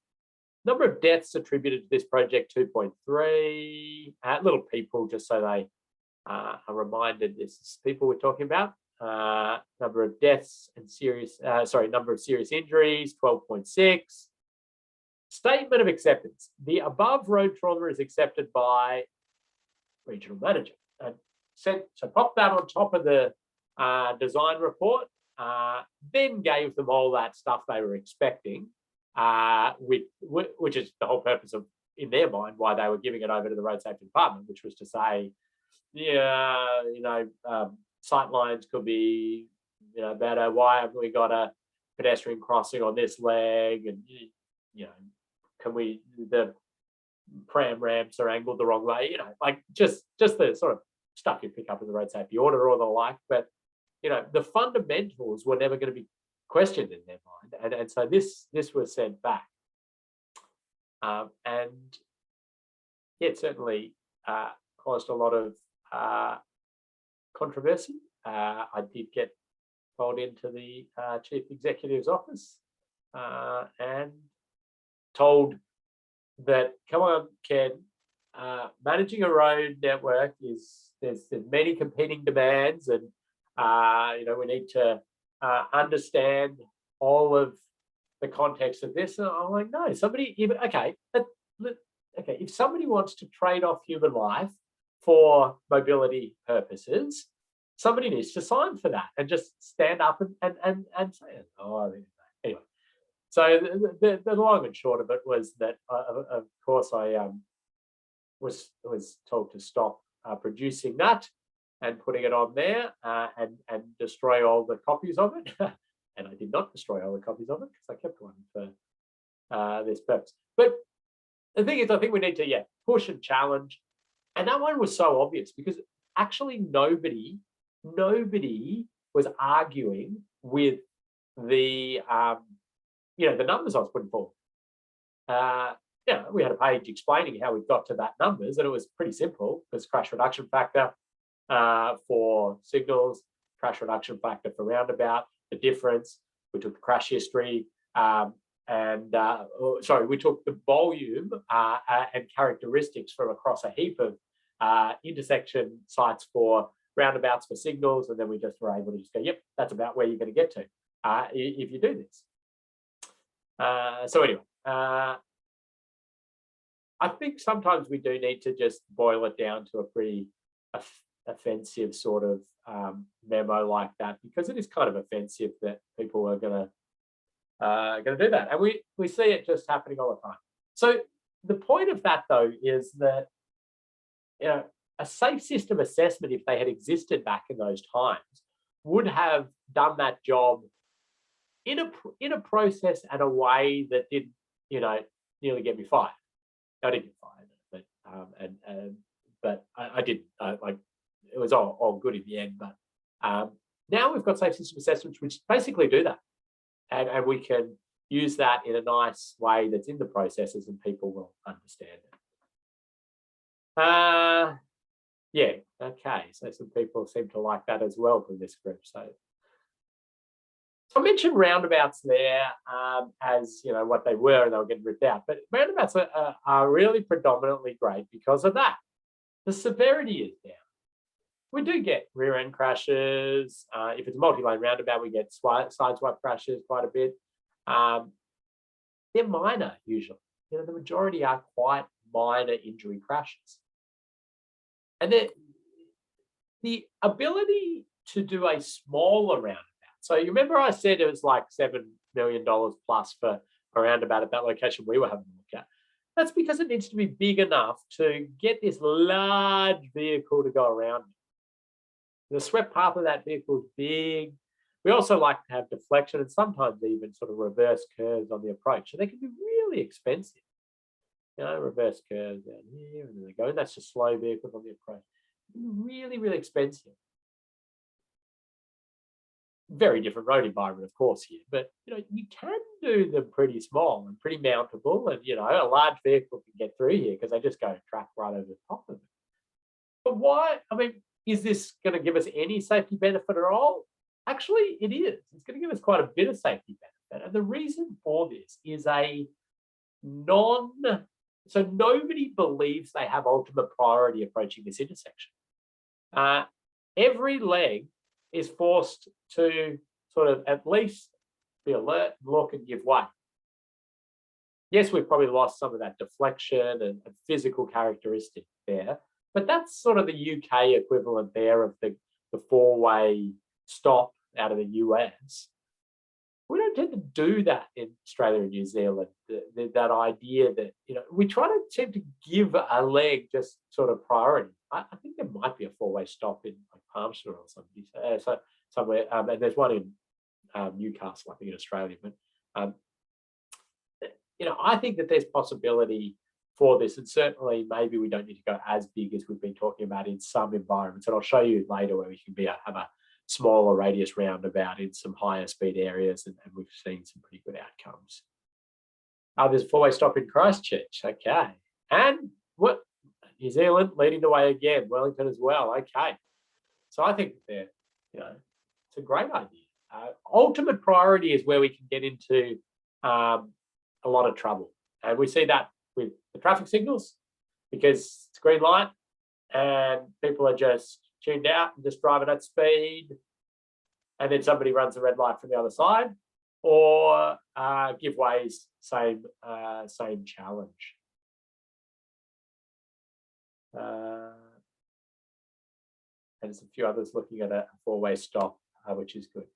[SPEAKER 1] Number of deaths attributed to this project, 2.3. Little people, just so they are reminded this is people we're talking about. Number of deaths and number of serious injuries, 12.6. Statement of acceptance. The above road trauma is accepted by regional manager. And so pop that on top of the design report, then gave them all that stuff they were expecting, which is the whole purpose of, in their mind, why they were giving it over to the Road Safety Department, which was to say, sight lines could be, better. Why haven't we got a pedestrian crossing on this leg? And, can we, the pram ramps are angled the wrong way, you know, like just the sort of stuff you pick up in the road safety order or the like. But, you know, the fundamentals were never going to be questioned in their mind. And so this was sent back. And it certainly caused a lot of controversy. I did get called into the chief executive's office and told that, come on, Ken, managing a road network there's many competing demands, and you know, we need to understand all of the context of this. And I'm like, no, somebody, okay, if somebody wants to trade off human life for mobility purposes, somebody needs to sign for that and just stand up and say it. Oh, anyway. So the long and short of it was that, of course, I was told to stop producing that and putting it on there and destroy all the copies of it. And I did not destroy all the copies of it because I kept one for this purpose. But the thing is, I think we need to push and challenge. And that one was so obvious because actually nobody was arguing with the the numbers I was putting forward. We had a page explaining how we got to that numbers, and it was pretty simple. There's crash reduction factor for signals, crash reduction factor for roundabout, the difference. We took the crash history, we took the volume and characteristics from across a heap of intersection sites for roundabouts for signals, and then we just were able to just go, yep, that's about where you're going to get to if you do this. So anyway, I think sometimes we do need to just boil it down to a pretty offensive sort of memo like that, because it is kind of offensive that people are going to do that, and we see it just happening all the time. So the point of that, though, is that, you know, a safe system assessment, if they had existed back in those times, would have done that job in a process and a way that did, you know, nearly get me fired. I didn't get fired, but I didn't. Like, it was all good in the end. But now we've got safe system assessments which basically do that, and we can use that in a nice way that's in the processes, and people will understand it. Okay. So some people seem to like that as well from this group. So I mentioned roundabouts there as, you know, what they were, and they were getting ripped out. But roundabouts are really predominantly great because of that. The severity is down. We do get rear end crashes. If it's a multi-lane roundabout, we get side swipe crashes quite a bit. They're minor usually. You know, the majority are quite minor injury crashes. And then the ability to do a smaller roundabout. So you remember I said it was like $7 million plus for a roundabout at that location we were having a look at. That's because it needs to be big enough to get this large vehicle to go around. The swept path of that vehicle is big. We also like to have deflection and sometimes even sort of reverse curves on the approach. So they can be really expensive. You know, reverse curves down here, and then they go, and that's just slow vehicles on the approach. Really, really expensive. Very different road environment, of course, here, but you know, you can do them pretty small and pretty mountable, and you know, a large vehicle can get through here because they just go track right over the top of it. But why? I mean, is this going to give us any safety benefit at all? Actually, it is. It's going to give us quite a bit of safety benefit, and the reason for this is so nobody believes they have ultimate priority approaching this intersection. Every leg is forced to sort of at least be alert, look, and give way. Yes, we've probably lost some of that deflection and physical characteristic there, but that's sort of the UK equivalent there of the four-way stop out of the US. We don't tend to do that in Australia and New Zealand. That idea that, you know, we try to tend to give a leg just sort of priority. I think there might be a four-way stop in like Palmerston or something, so somewhere, and there's one in Newcastle, I think, in Australia. But you know, I think that there's possibility for this. And certainly maybe we don't need to go as big as we've been talking about in some environments. And I'll show you later where we can have a smaller radius roundabout in some higher speed areas, and we've seen some pretty good outcomes. There's a four-way stop in Christchurch. Okay. And what? New Zealand leading the way again, Wellington as well. Okay. So I think they're, it's a great idea. Ultimate priority is where we can get into a lot of trouble. And we see that with the traffic signals, because it's green light and people are just tuned out and just driving at speed, and then somebody runs a red light from the other side, or giveaways, same challenge. And there's a few others looking at a four-way stop, which is good.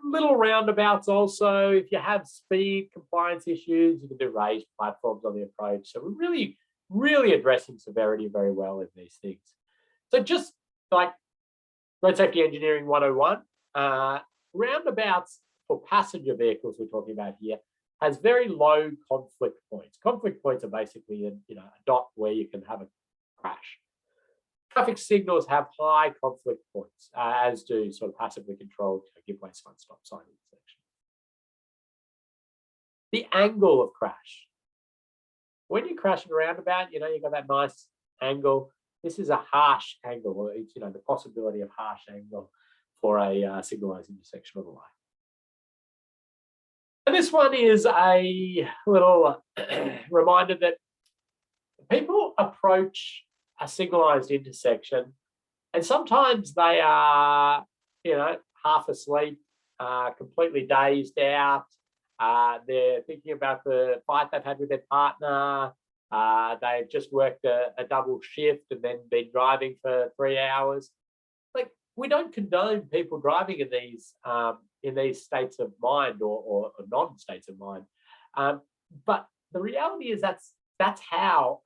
[SPEAKER 1] Little roundabouts also. If you have speed compliance issues, you can do raised platforms on the approach. So we're really addressing severity very well in these things. So just like road safety engineering 101, roundabouts for passenger vehicles we're talking about here has very low conflict points. Conflict points are basically a dot where you can have a crash. Traffic signals have high conflict points, as do sort of passively controlled giveaway front stop sign intersections. The angle of crash. When you crash in a roundabout, you've got that nice angle. This is a harsh angle, or it's, the possibility of harsh angle for a signalized intersection of the line. And this one is a little reminder that people approach a signalized intersection, and sometimes they are, half asleep, completely dazed out. They're thinking about the fight they've had with their partner. They've just worked a double shift and then been driving for 3 hours. Like, we don't condone people driving in these states of mind or non-states of mind. But the reality is that's how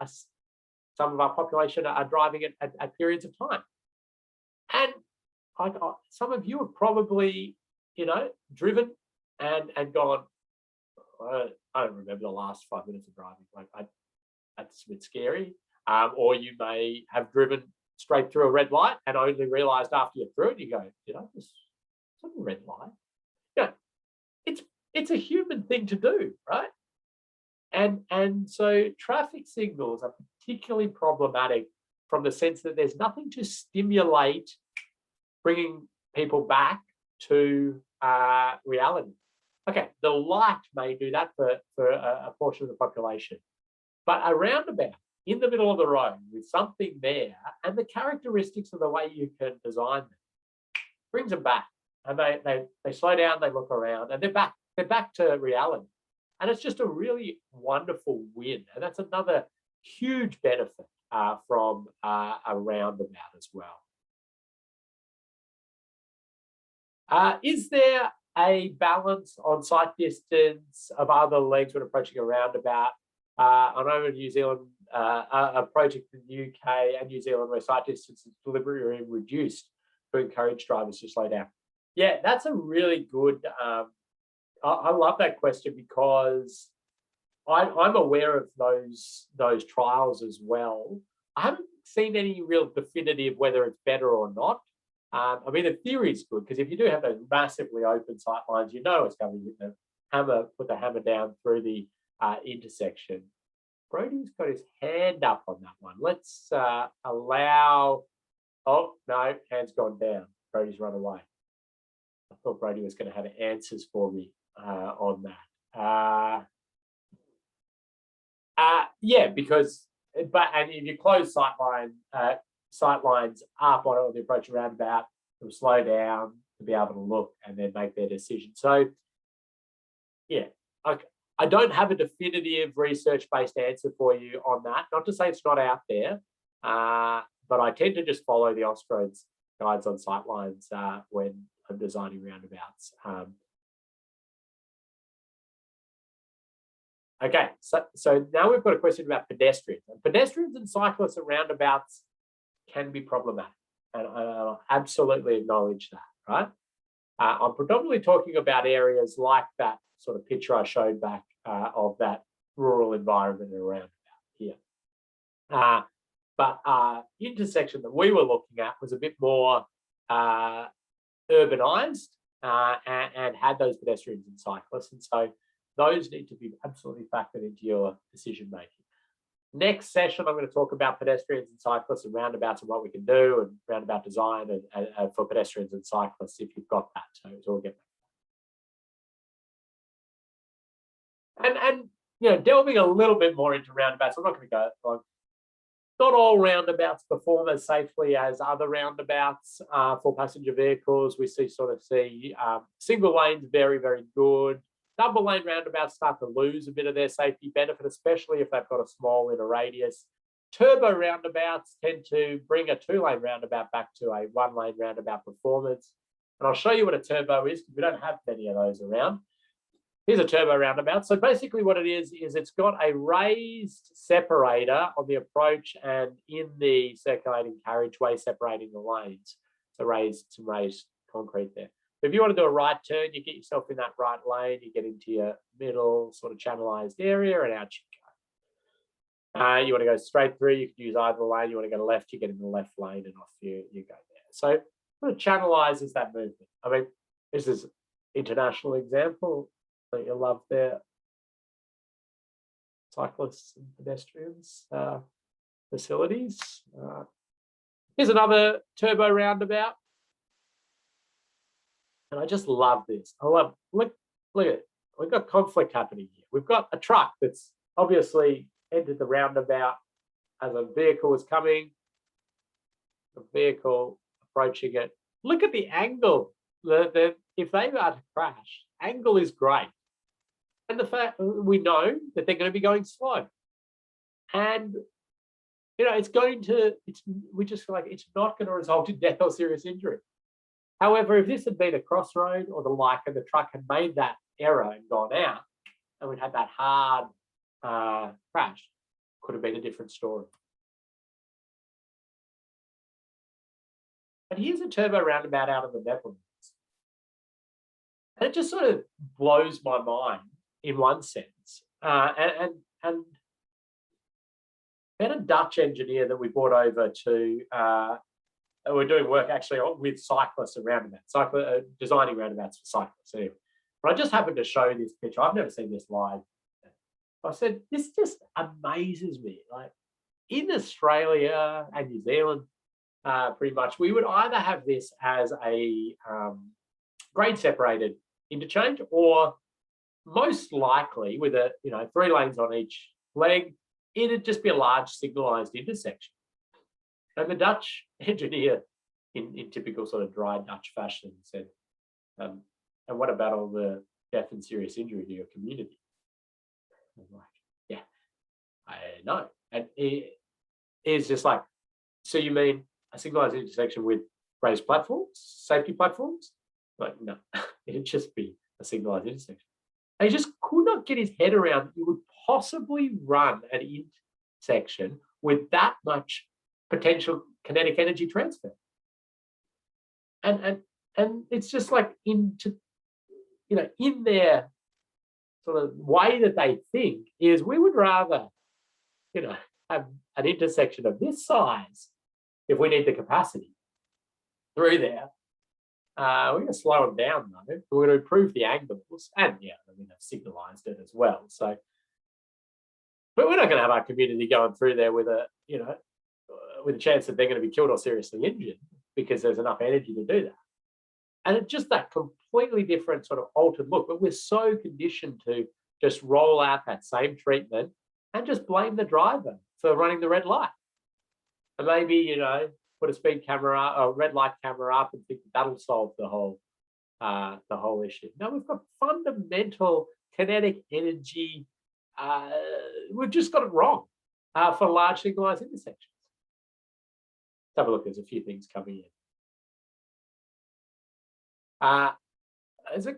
[SPEAKER 1] some of our population are driving at periods of time. And some of you have probably, driven and gone, I don't remember the last 5 minutes of driving. That's a bit scary. Or you may have driven straight through a red light and only realized after you're through it, you go, it's not a red light. It's a human thing to do, right? And so traffic signals are particularly problematic from the sense that there's nothing to stimulate bringing people back to reality. Okay, the light may do that for a portion of the population, but a roundabout in the middle of the road with something there and the characteristics of the way you can design them brings them back, and they slow down, they look around, and they're back to reality. And it's just a really wonderful win. And that's another huge benefit from a roundabout as well. Is there a balance on sight distance of other legs when approaching a roundabout? I know in New Zealand, a project in the UK and New Zealand where sight distance is deliberately reduced to encourage drivers to slow down. Yeah, that's a really good I love that question, because I'm aware of those trials as well. I haven't seen any real definitive whether it's better or not. I mean, the theory is good, because if you do have those massively open sight lines, it's coming with the hammer, put the hammer down through the intersection. Brody's got his hand up on that one. Let's allow. Oh no, hand's gone down. Brody's run away. I thought Brody was going to have answers for me on that. Yeah, because and if you close sight lines up on the approach roundabout, it'll slow down to be able to look and then make their decision. So yeah, I don't have a definitive research-based answer for you on that. Not to say it's not out there, but I tend to just follow the Austroads guides on sight lines when I'm designing roundabouts. Okay, so now we've got a question about pedestrians. And pedestrians and cyclists at roundabouts can be problematic, and I absolutely acknowledge that, right? I'm predominantly talking about areas like that sort of picture I showed back of that rural physical environment and a roundabout here. But intersection that we were looking at was a bit more urbanized and had those pedestrians and cyclists. And so those need to be absolutely factored into your decision making. Next session, I'm going to talk about pedestrians and cyclists and roundabouts and what we can do, and roundabout design and for pedestrians and cyclists if you've got that. So it's all good. And you know, delving a little bit more into roundabouts, I'm not going to go on. Not all roundabouts perform as safely as other roundabouts for passenger vehicles. We see single lanes very, very good. Double lane roundabouts start to lose a bit of their safety benefit, especially if they've got a small inner radius. Turbo roundabouts tend to bring a 2-lane roundabout back to a 1-lane roundabout performance. And I'll show you what a turbo is, because we don't have many of those around. Here's a turbo roundabout. So basically what it is it's got a raised separator on the approach and in the circulating carriageway separating the lanes. So some raised concrete there. If you want to do a right turn, you get yourself in that right lane, you get into your middle sort of channelized area, and out you go. You want to go straight through, you can use either lane. You want to go left, you get in the left lane, and off you go there. So it sort of channelizes that movement. I mean, this is an international example that you'll love there. Cyclists and pedestrians facilities. Here's another turbo roundabout. And I just love this. Look at it. We've got conflict happening here. We've got a truck that's obviously entered the roundabout as a vehicle is coming. The vehicle approaching it. Look at the angle. If they are to crash, angle is great. And the fact we know that they're going to be going slow. And you know, it's not going to result in death or serious injury. However, if this had been a crossroad or the like, and the truck had made that error and gone out, and we'd had that hard crash, could have been a different story. And here's a turbo roundabout out of the Netherlands. And it just sort of blows my mind in one sense. And we had a Dutch engineer that we brought over to we're doing work actually with cyclists and roundabouts, designing roundabouts for cyclists. Anyway, but I just happened to show this picture. I've never seen this live. I said, this just amazes me. Like in Australia and New Zealand, pretty much, we would either have this as a grade separated interchange, or most likely with 3 lanes on each leg, it'd just be a large signalized intersection. And the Dutch engineer, in typical sort of dry Dutch fashion, said, and what about all the death and serious injury to your community? I'm like, yeah, I know. And it's just like, so you mean a signalized intersection with raised platforms, safety platforms? Like, no, it'd just be a signalized intersection. And he just could not get his head around you would possibly run an intersection with that much potential kinetic energy transfer. And it's just like in their sort of way that they think is, we would rather, have an intersection of this size if we need the capacity through there. We're going to slow them down though. We're going to improve the angles, and they've signalized it as well. So, but we're not going to have our community going through there with a chance that they're going to be killed or seriously injured because there's enough energy to do that. And it's just that completely different sort of altered look. But we're so conditioned to just roll out that same treatment and just blame the driver for running the red light. And maybe, put a speed camera or red light camera up and think that'll solve the whole issue. No, we've got fundamental kinetic energy. We've just got it wrong for large signalized intersections. Let's have a look. There's a few things coming in. There's a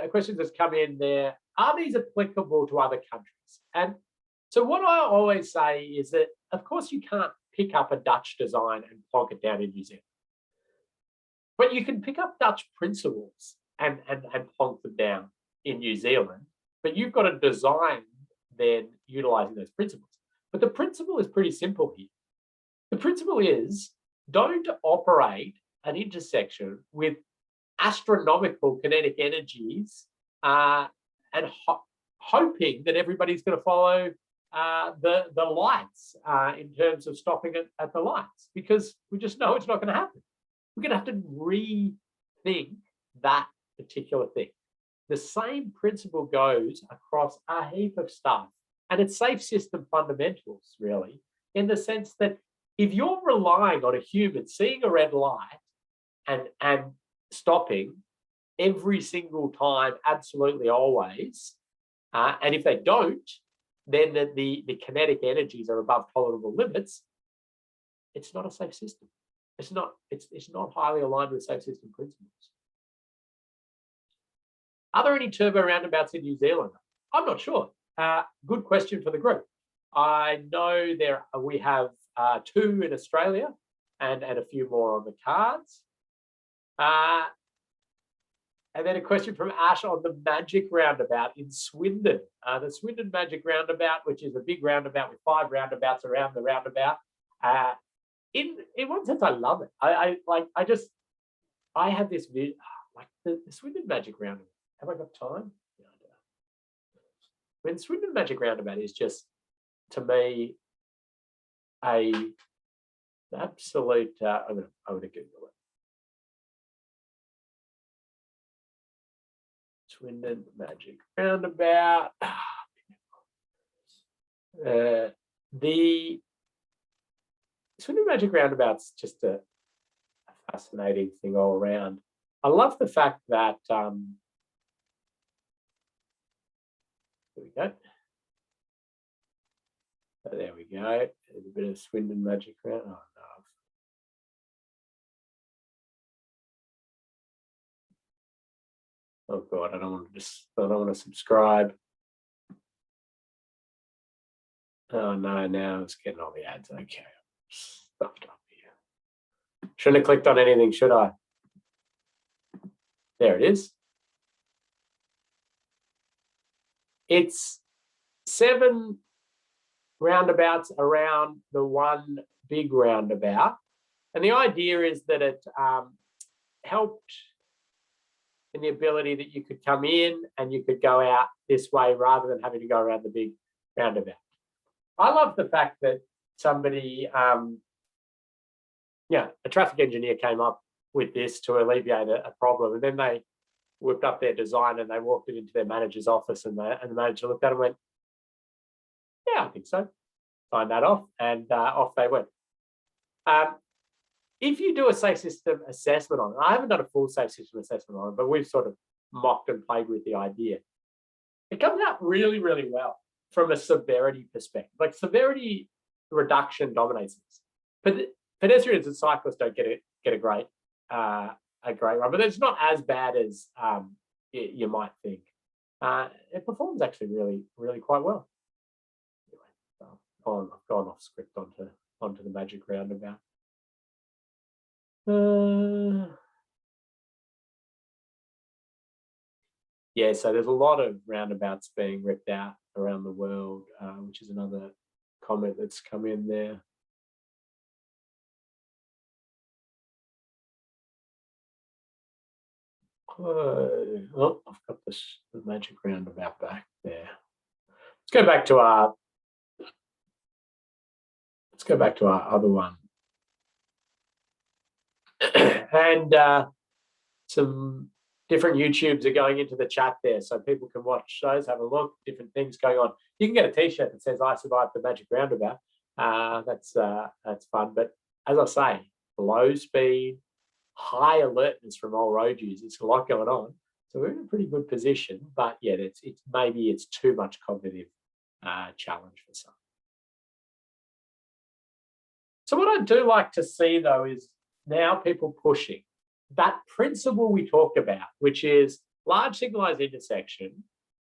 [SPEAKER 1] question that's come in there. Are these applicable to other countries? And so what I always say is that, of course, you can't pick up a Dutch design and plonk it down in New Zealand. But you can pick up Dutch principles and plonk them down in New Zealand. But you've got to design then utilizing those principles. But the principle is pretty simple here. The principle is don't operate an intersection with astronomical kinetic energies and hoping that everybody's going to follow the lights in terms of stopping it at the lights, because we just know it's not going to happen. We're going to have to rethink that particular thing. The same principle goes across a heap of stuff, and it's safe system fundamentals, really, in the sense that if you're relying on a human seeing a red light and stopping every single time, absolutely always, and if they don't, then the kinetic energies are above tolerable limits, it's not a safe system. It's not highly aligned with safe system principles. Are there any turbo roundabouts in New Zealand? I'm not sure. Good question for the group. I know we have 2 in Australia and a few more on the cards. And then a question from Ash on the Magic Roundabout in Swindon. The Swindon Magic Roundabout, which is a big roundabout with 5 roundabouts around the roundabout. In one sense, I love it. I have this vision, like the Swindon Magic Roundabout. Have I got time? No, I don't. When Swindon Magic Roundabout is just, to me, an absolute. I'm going to Google it. Swindon Magic Roundabout. The Swindon Magic Roundabout's just a fascinating thing all around. I love the fact that there we go. So there we go. There's a bit of Swindon Magic Round. Oh no. Oh God, I don't want to subscribe. Oh no, now it's getting all the ads. Okay. Stuffed up here. Shouldn't have clicked on anything, should I? There it is. It's 7 roundabouts around the one big roundabout. And the idea is that it helped in the ability that you could come in and you could go out this way rather than having to go around the big roundabout. I love the fact that somebody, a traffic engineer came up with this to alleviate a problem, and then they whipped up their design and they walked it into their manager's office, and the manager looked at it and went, yeah, I think so. Signed that off, and off they went. If you do a safe system assessment on it, I haven't done a full safe system assessment on it, but we've sort of mocked and played with the idea. It comes out really, really well from a severity perspective. Like, severity reduction dominates this. But pedestrians and cyclists don't get a great run, but it's not as bad as you might think. It performs actually really, really quite well. Anyway, I've gone off script onto the Magic Roundabout. Yeah, so there's a lot of roundabouts being ripped out around the world, which is another comment that's come in there. Oh, I've got the Magic Roundabout back there. Let's go back to our other one. And some different YouTubes are going into the chat there, so people can watch those, have a look, different things going on. You can get a T-shirt that says "I survived the Magic Roundabout." That's fun. But as I say, low speed, high alertness from all road users. It's a lot going on, so we're in a pretty good position. But yeah, maybe it's too much cognitive challenge for some. So what I do like to see, though, is now people pushing that principle we talked about, which is large signalized intersection,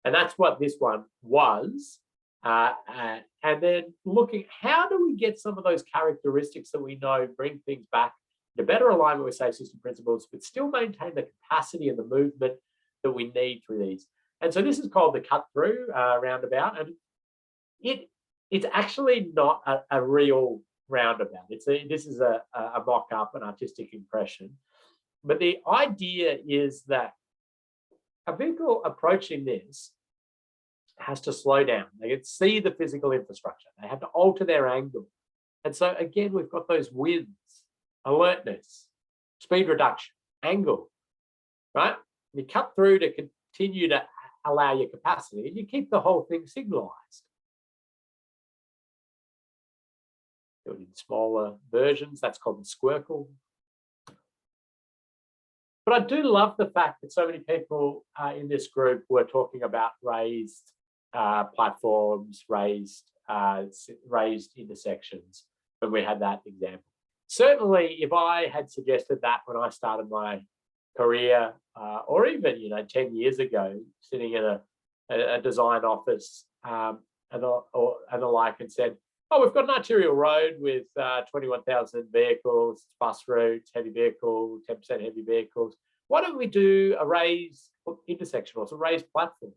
[SPEAKER 1] and that's what this one was. And then looking, how do we get some of those characteristics that we know bring things back to better alignment with safe system principles, but still maintain the capacity and the movement that we need through these. And so this is called the cut through roundabout. And It's actually not a real roundabout. This is a mock-up, an artistic impression. But the idea is that a vehicle approaching this has to slow down. They can see the physical infrastructure. They have to alter their angle. And so again, we've got those wins, alertness, speed reduction, angle, right? You cut through to continue to allow your capacity, and you keep the whole thing signalized. Do it in smaller versions. That's called the squircle. But I do love the fact that so many people in this group were talking about raised platforms, raised intersections when we had that example. Certainly, if I had suggested that when I started my career, or even 10 years ago, sitting in a design office and the like, and said, "Oh, we've got an arterial road with 21,000 vehicles, bus routes, heavy vehicles, 10% heavy vehicles. Why don't we do a raised intersection or some raised platforms?"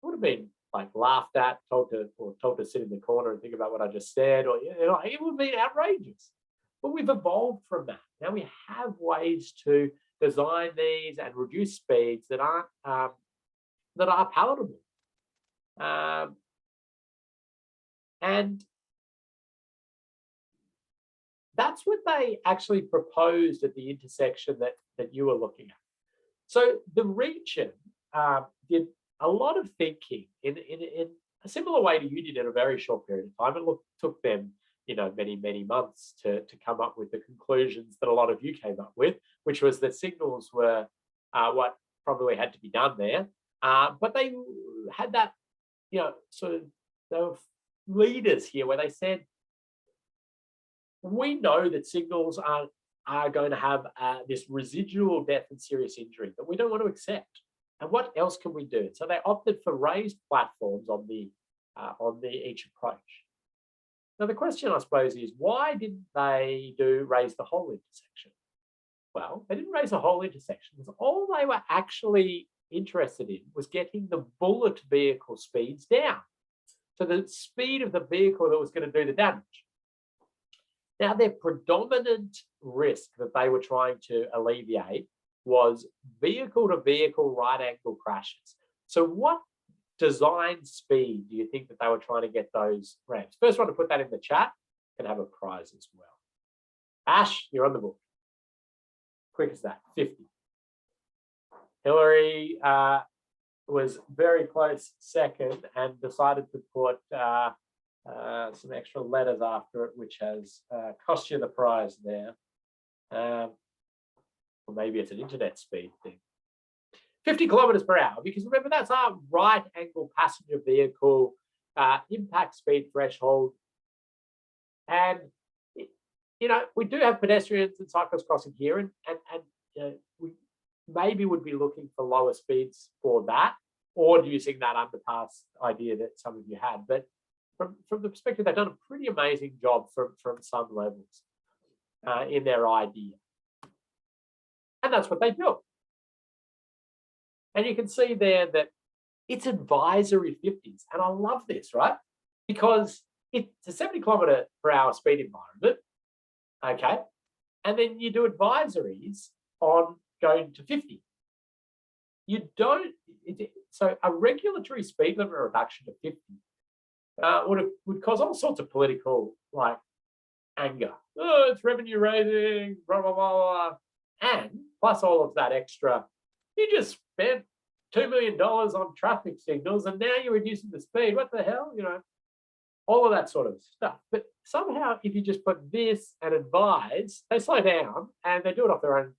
[SPEAKER 1] It would have been like laughed at, told to sit in the corner and think about what I just said, or it would have been outrageous. But we've evolved from that. Now we have ways to design these and reduce speeds that are palatable, and that's what they actually proposed at the intersection that you were looking at. So the region did a lot of thinking in a similar way to you did in a very short period of time. It took them many months to come up with the conclusions that a lot of you came up with, which was that signals were what probably had to be done there. But they had that, sort of, they were leaders here where they said, we know that signals are going to have this residual death and serious injury that we don't want to accept. And what else can we do? So they opted for raised platforms on each approach. Now, the question, I suppose, is why didn't they raise the whole intersection? Well, they didn't raise the whole intersection because all they were actually interested in was getting the bullet vehicle speeds down. So the speed of the vehicle that was going to do the damage. Now, their predominant risk that they were trying to alleviate was vehicle-to-vehicle right-angle crashes. So what design speed do you think that they were trying to get those ramps? First one to put that in the chat can have a prize as well. Ash, you're on the board. Quick as that, 50. Hillary was very close second and decided to put some extra letters after it, which has cost you the prize there. Or maybe it's an internet speed thing. 50 kilometers per hour, because remember, that's our right angle passenger vehicle impact speed threshold. And, we do have pedestrians and cyclists crossing here, and we maybe would be looking for lower speeds for that, or using that underpass idea that some of you had. But from the perspective, they've done a pretty amazing job from some levels in their idea. And that's what they do. And you can see there that it's advisory 50s. And I love this, right? Because it's a 70 kilometer per hour speed environment. Okay. And then you do advisories on going to 50. You don't, so a regulatory speed limit reduction to 50 would cause all sorts of political anger. Oh, it's revenue raising, blah, blah, blah, blah. And plus all of that extra, you just spent $2 million on traffic signals and now you're reducing the speed. What the hell? All of that sort of stuff. But somehow, if you just put this and advise, they slow down and they do it off their own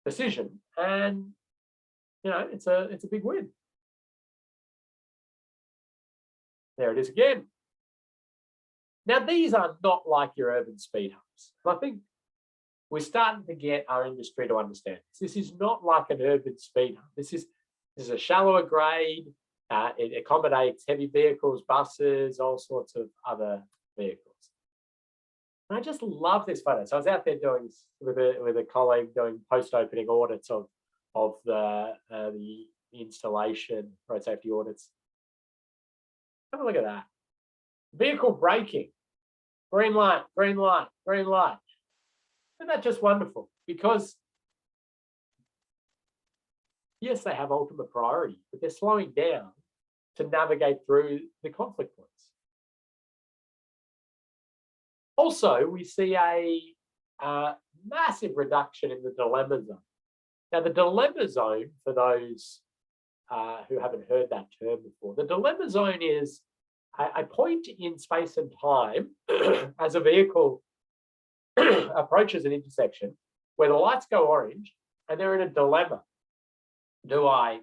[SPEAKER 1] decision. And, it's a big win. There it is again. Now, these are not like your urban speed humps. I think we're starting to get our industry to understand this. This is not like an urban speed hump. This is a shallower grade. It accommodates heavy vehicles, buses, all sorts of other vehicles. And I just love this photo. So I was out there doing with a colleague doing post-opening audits of the installation, road safety audits. Have a look at that. Vehicle braking, green light, green light, green light. Isn't that just wonderful? Because yes, they have ultimate priority, but they're slowing down to navigate through the conflict points. Also, we see a massive reduction in the dilemma zone. Now, the dilemma zone, for those who haven't heard that term before, the dilemma zone is a point in space and time as a vehicle approaches an intersection where the lights go orange and they're in a dilemma. Do I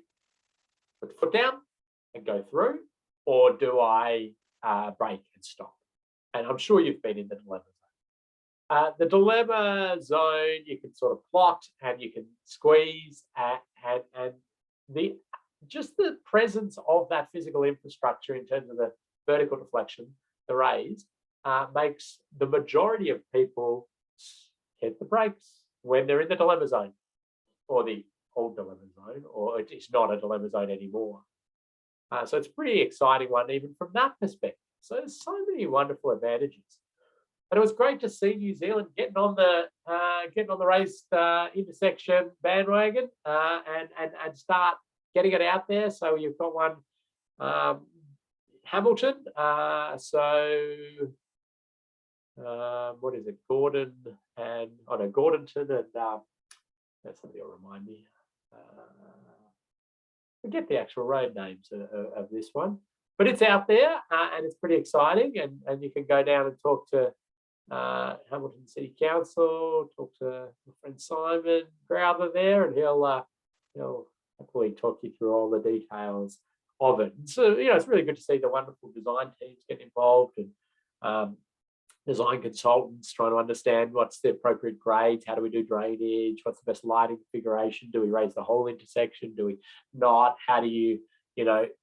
[SPEAKER 1] put the foot down and go through, or do I brake and stop? And I'm sure you've been in the dilemma zone. The dilemma zone, you can sort of plot and you can squeeze, and just the presence of that physical infrastructure in terms of the vertical deflection, the raise, makes the majority of people hit the brakes when they're in the dilemma zone, or the old dilemma zone, or it's not a dilemma zone anymore. So it's a pretty exciting one, even from that perspective. So there's so many wonderful advantages. And it was great to see New Zealand getting on the raised intersection bandwagon and start getting it out there. So you've got one, Hamilton. What is it? Gordon and Gordonton and somebody will remind me. Forget the actual road names of this one, but it's out there and it's pretty exciting. And you can go down and talk to Hamilton City Council, talk to my friend Simon Crowther there, and he'll hopefully talk you through all the details of it. And so it's really good to see the wonderful design teams get involved, and design consultants trying to understand what's the appropriate grades, how do we do drainage, what's the best lighting configuration, do we raise the whole intersection, do we not, how do you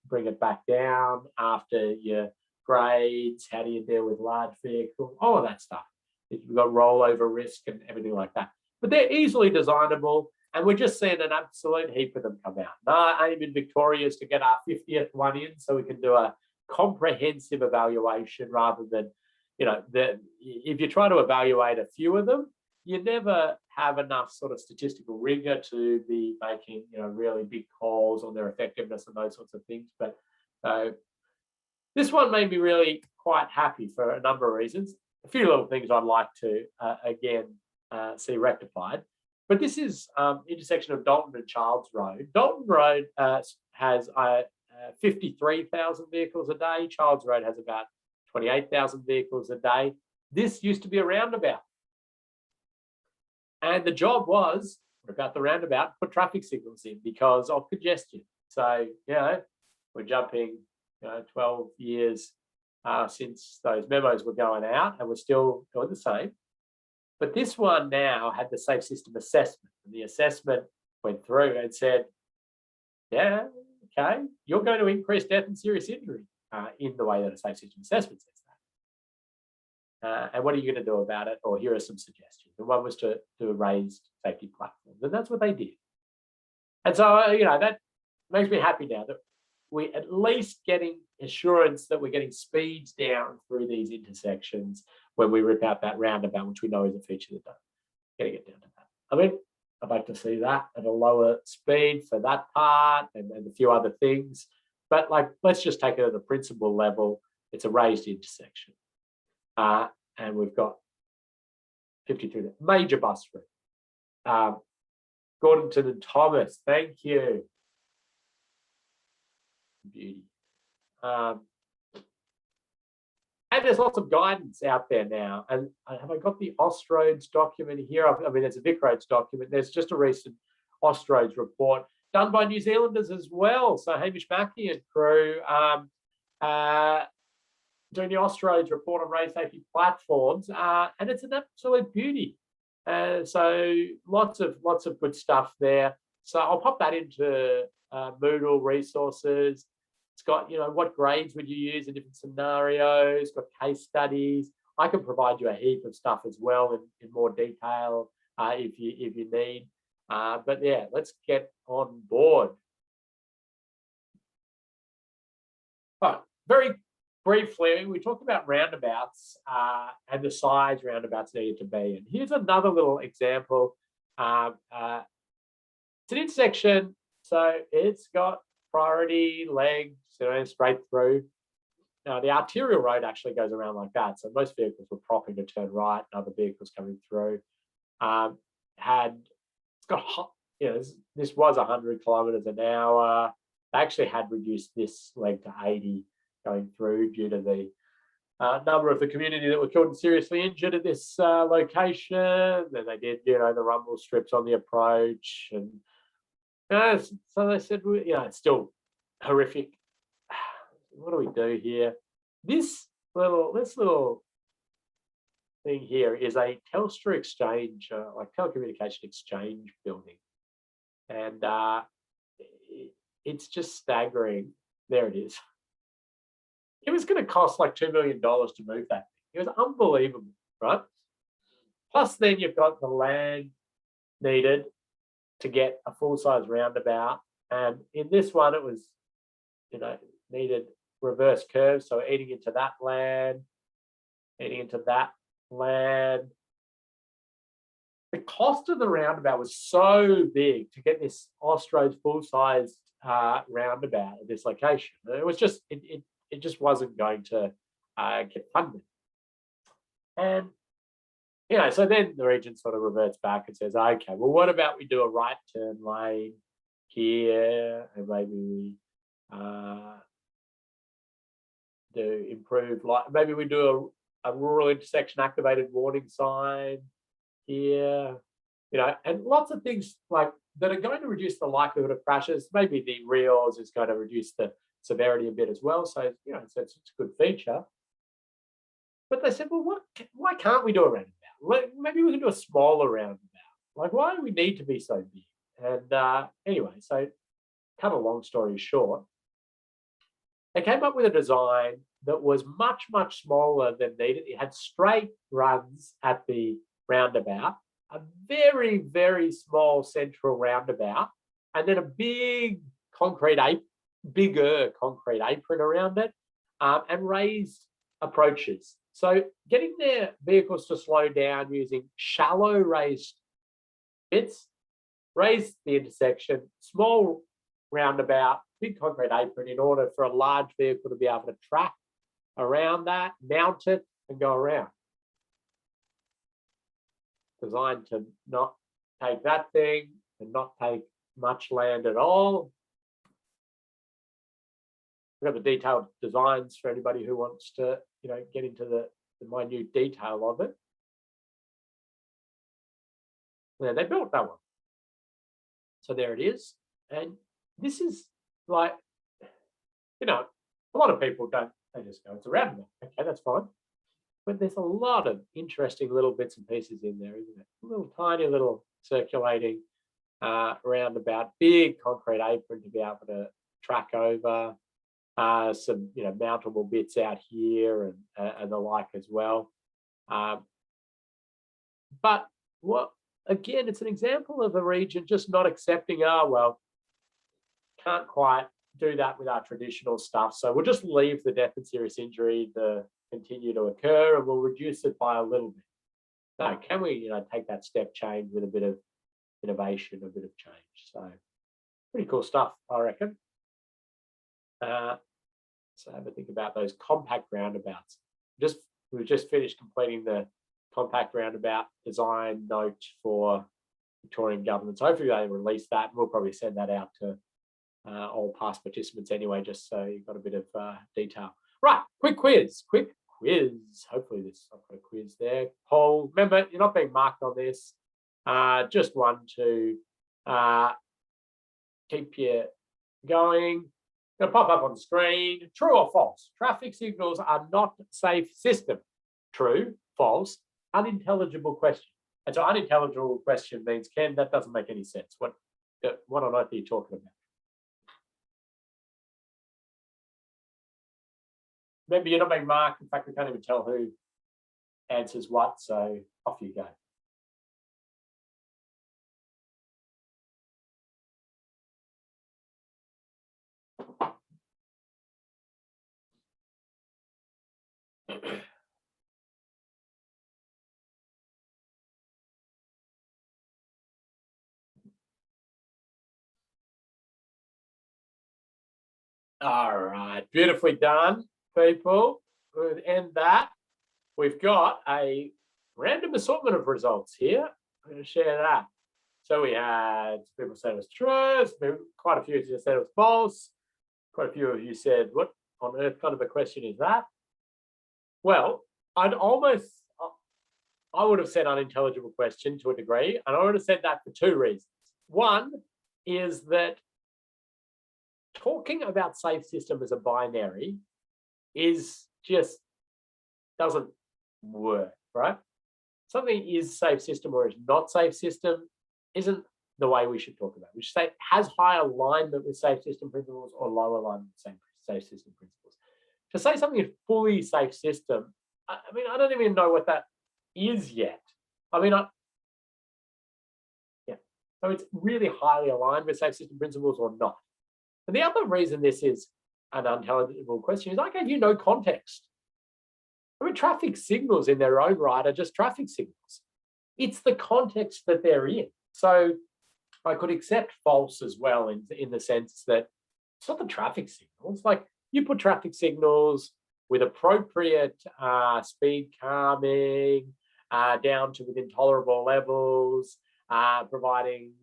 [SPEAKER 1] bring it back down after your grades, how do you deal with large vehicles, all of that stuff. You've got rollover risk and everything like that. But they're easily designable, and we're just seeing an absolute heap of them come out. And our aim in Victoria is to get our 50th one in so we can do a comprehensive evaluation rather than if you try to evaluate a few of them, you never have enough sort of statistical rigor to be making really big calls on their effectiveness and those sorts of things. But this one made me really quite happy for a number of reasons. A few little things I'd like to again see rectified. But this is intersection of Dalton and Childs Road. Dalton Road has 53,000 vehicles a day. Childs Road has about 28,000 vehicles a day. This used to be a roundabout. And the job was, about the roundabout, put traffic signals in because of congestion. So, we're jumping 12 years since those memos were going out, and we're still doing the same. But this one now had the safe system assessment, and the assessment went through and said, yeah, okay, you're going to increase death and serious injury in the way that a safe system assessment says that. And what are you going to do about it? Or here are some suggestions. And one was to do a raised safety platforms, and that's what they did. And so, that makes me happy now that we're at least getting assurance that we're getting speeds down through these intersections when we rip out that roundabout, which we know is a feature of the day. Getting it down to that. I mean, I'd like to see that at a lower speed for that part and a few other things. But let's just take it at a principle level. It's a raised intersection. And we've got 53 major bus route. Gordonton and Thomas, thank you. Beauty. And there's lots of guidance out there now. And have I got the Austroads document here? I mean, there's a VicRoads document. There's just a recent Austroads report done by New Zealanders as well. So Hamish Mackey and crew doing the Austroads report on road safety platforms, and it's an absolute beauty. So lots of good stuff there. So I'll pop that into Moodle resources. It's got, what grades would you use in different scenarios, got case studies. I can provide you a heap of stuff as well in more detail if you need. But yeah, let's get on board. All right, very briefly, we talked about roundabouts and the size roundabouts needed to be. And here's another little example. It's an intersection, so it's got priority legs, straight through. Now, the arterial road actually goes around like that. So most vehicles were propping to turn right, and other vehicles coming through. This was 100 kilometers an hour. They actually had reduced this leg to 80 going through due to the number of the community that were killed and seriously injured at this location. Then they did, the rumble strips on the approach, and so they said, it's still horrific. What do we do here? This little thing here is a Telstra exchange, like telecommunication exchange building, and it's just staggering. There it is. It was going to cost like $2 million to move that thing. It was unbelievable, right? Plus, then you've got the land needed to get a full-size roundabout, and in this one, it was, needed reverse curves, so eating into that land, eating into that land. The cost of the roundabout was so big to get this Austroads full-size roundabout at this location. It was just it just wasn't going to get funded. And so then the region sort of reverts back and says, okay, well, what about we do a right turn lane here, and maybe we do improve, maybe we do a rural intersection activated warning sign here, and lots of things like that are going to reduce the likelihood of crashes. Maybe the reels is going to reduce the severity a bit as well. So, so it's a good feature. But they said, well, why can't we do a roundabout? Maybe we can do a smaller roundabout. Like, why do we need to be so big? And anyway, so cut a long story short, they came up with a design that was much, much smaller than needed. It had straight runs at the roundabout, a very, very small central roundabout, and then a bigger concrete apron around it, and raised approaches. So getting their vehicles to slow down using shallow raised bits, raise the intersection, small roundabout, big concrete apron, in order for a large vehicle to be able to track around that, mount it, and go around. Designed to not take that thing and not take much land at all. We've got the detailed designs for anybody who wants to, get into the minute detail of it. Yeah, they built that one. So there it is. And this is like, a lot of people they just go, it's a roundabout. Okay, that's fine. But there's a lot of interesting little bits and pieces in there, isn't it? A little tiny little circulating roundabout, big concrete apron to be able to track over, some mountable bits out here and the like as well. But again, it's an example of a region just not accepting, can't quite do that with our traditional stuff, so we'll just leave the death and serious injury to continue to occur, and we'll reduce it by a little bit. No, can we, take that step change with a bit of innovation, a bit of change? So pretty cool stuff, I reckon. So have a think about those compact roundabouts. We've just finished completing the compact roundabout design note for Victorian government. So hopefully they release that, and we'll probably send that out to all past participants anyway, just so you've got a bit of detail. Right, quick quiz. Hopefully I've got a quiz there. Poll. Remember, you're not being marked on this. Just one to keep you going. Going to pop up on the screen. True or false? Traffic signals are not a safe system. True, false, unintelligible question. And so unintelligible question means, Ken, that doesn't make any sense. What on earth are you talking about? Remember, you're not being marked. In fact, we can't even tell who answers what, so off you go. All right, beautifully done, people. We'll end that. We've got a random assortment of results here. I'm going to share that. So we had people said it was true, quite a few of you said it was false, quite a few of you said, what on earth kind of a question is that? Well, I would have said unintelligible question to a degree, and I would have said that for two reasons. One is that talking about safe system as a binary is just doesn't work, right? Something is safe system or is not safe system isn't the way we should talk about it. We should say it has high alignment with safe system principles or low alignment with safe system principles. To say something is fully safe system, I mean, I don't even know what that is yet. I mean, so it's really highly aligned with safe system principles or not. And the other reason this is an unintelligible question is I gave you no context. I mean, traffic signals in their own right are just traffic signals. It's the context that they're in. So I could accept false as well in the sense that it's not the traffic signals. Like you put traffic signals with appropriate speed calming down to within tolerable levels, providing,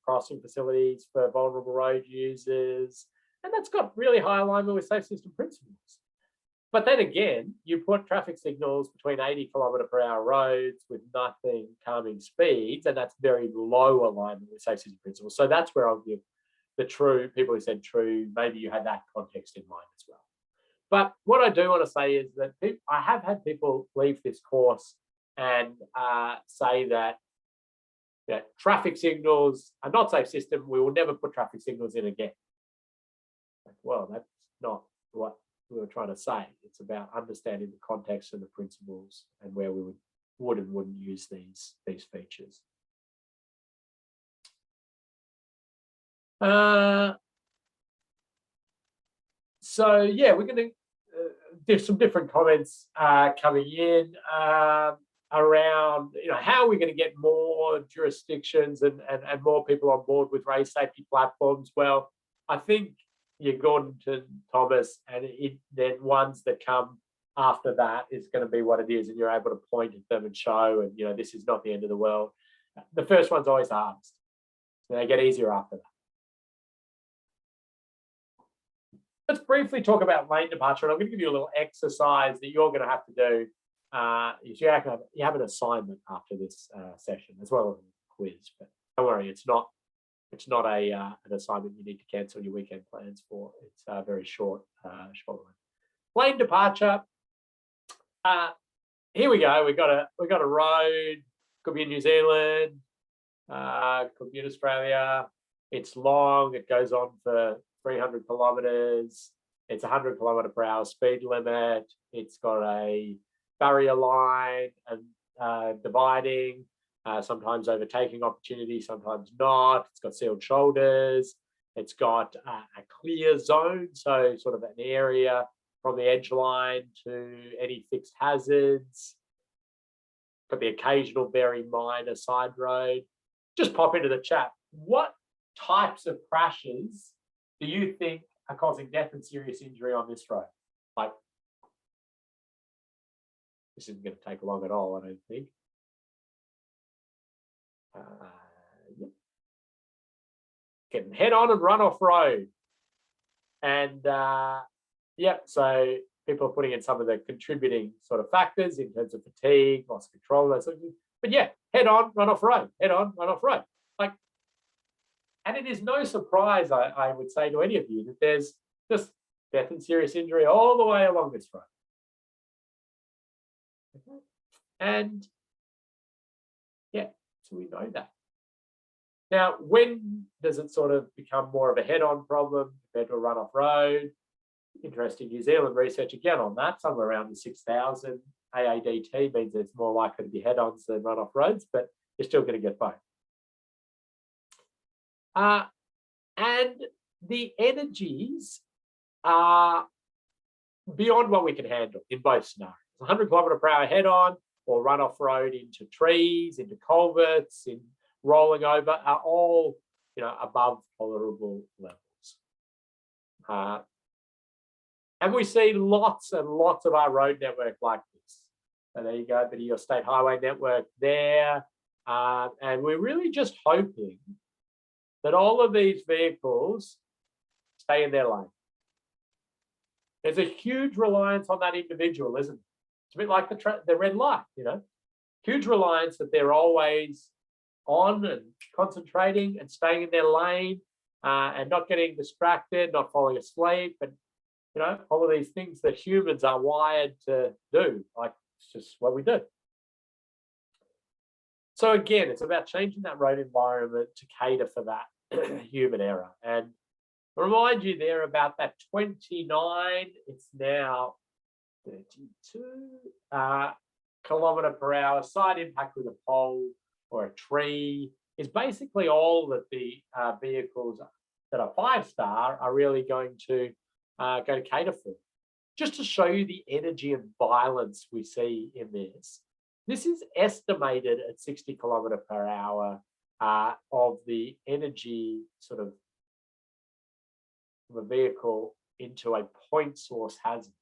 [SPEAKER 1] crossing facilities for vulnerable road users. And that's got really high alignment with safe system principles. But then again, you put traffic signals between 80km/h roads with nothing calming speeds, and that's very low alignment with safe system principles. So that's where I'll give the true, people who said true, maybe you had that context in mind as well. But what I do want to say is that I have had people leave this course and say that traffic signals are not safe system. We will never put traffic signals in again. Well, that's not what we were trying to say. It's about understanding the context and the principles and where we would and wouldn't use these features. So yeah, we're going to do some different comments coming in around how are we going to get more jurisdictions and more people on board with race safety platforms. Well, I think you're Gordon to Thomas, and then ones that come after that is going to be what it is, and you're able to point at them and show, and this is not the end of the world. The first one's always hardest. They get easier after that. Let's briefly talk about lane departure. And I'm going to give you a little exercise that you're going to have to do. You have an assignment after this session as well as a quiz. But don't worry, it's not an assignment you need to cancel your weekend plans for. It's a very short one. Lane departure. Here we go. We got a road. Could be in New Zealand. Could be in Australia. It's long. It goes on for 300 kilometers. It's 100km/h speed limit. It's got a barrier line and dividing. Sometimes overtaking opportunity, sometimes not. It's got sealed shoulders. It's got a clear zone, so sort of an area from the edge line to any fixed hazards. Got the occasional very minor side road. Just pop into the chat. What types of crashes do you think are causing death and serious injury on this road? Like, this isn't going to take long at all, I don't think. Yep. Getting head on and run off road. And so people are putting in some of the contributing sort of factors in terms of fatigue, loss of control, that sort of thing. But yeah, head on, run off road, head on, run off road. And it is no surprise, I would say to any of you, that there's just death and serious injury all the way along this road. Okay. And yeah, so we know that. Now, when does it sort of become more of a head-on problem compared to a run-off road? Interesting New Zealand research again on that, somewhere around the 6,000 AADT means it's more likely to be head-ons than run-off roads, but you're still going to get both. And the energies are beyond what we can handle in both scenarios. 100 km/h head on or run off road into trees, into culverts, in rolling over are all, above tolerable levels. And we see lots and lots of our road network like this. So there you go, a bit of your state highway network there. And we're really just hoping that all of these vehicles stay in their lane. There's a huge reliance on that individual, isn't it? It's a bit like the red light, huge reliance that they're always on and concentrating and staying in their lane and not getting distracted, not falling asleep, and all of these things that humans are wired to do. Like, it's just what we do. So again, it's about changing that road environment to cater for that human error. And remind you there about that 29, it's now 32 km/h side impact with a pole or a tree is basically all that the vehicles that are 5-star are really going to cater for. Just to show you the energy and violence we see in this, this is estimated at 60 km/h of the energy sort of from a vehicle into a point source hazard.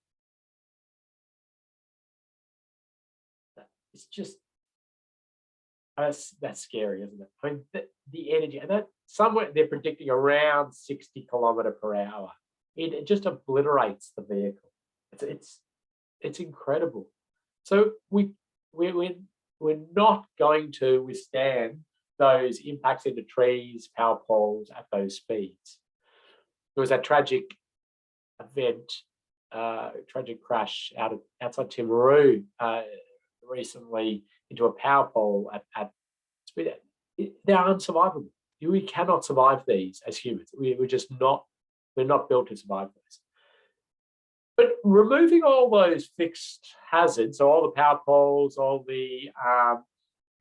[SPEAKER 1] It's just, that's scary, isn't it? I mean, the energy, and that somewhere they're predicting around 60 km/h. It just obliterates the vehicle. It's incredible. So we're not going to withstand those impacts into trees, power poles at those speeds. There was that tragic event, tragic crash outside Timaru recently into a power pole at speed. They're unsurvivable. We cannot survive these as humans. We're just not. We're not built to survive those. But removing all those fixed hazards, so all the power poles, all the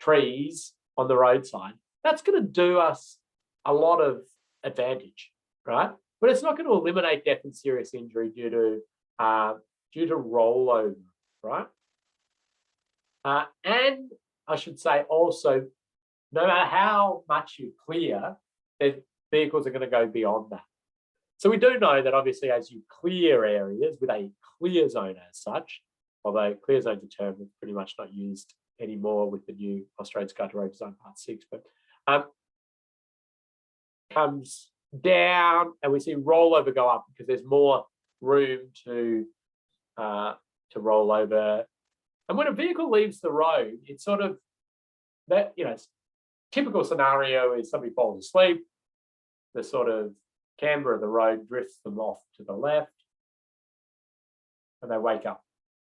[SPEAKER 1] trees on the roadside, that's going to do us a lot of advantage, right? But it's not going to eliminate death and serious injury due to rollover, right? And I should say also, no matter how much you clear, the vehicles are going to go beyond that. So we do know that obviously as you clear areas with a clear zone as such, although clear zone's a term that's pretty much not used anymore with the new Australian Sky to Road Design Part 6, but comes down and we see rollover go up because there's more room to roll over. And when a vehicle leaves the road, it's sort of that, typical scenario is somebody falls asleep, the sort of camber of the road drifts them off to the left, and they wake up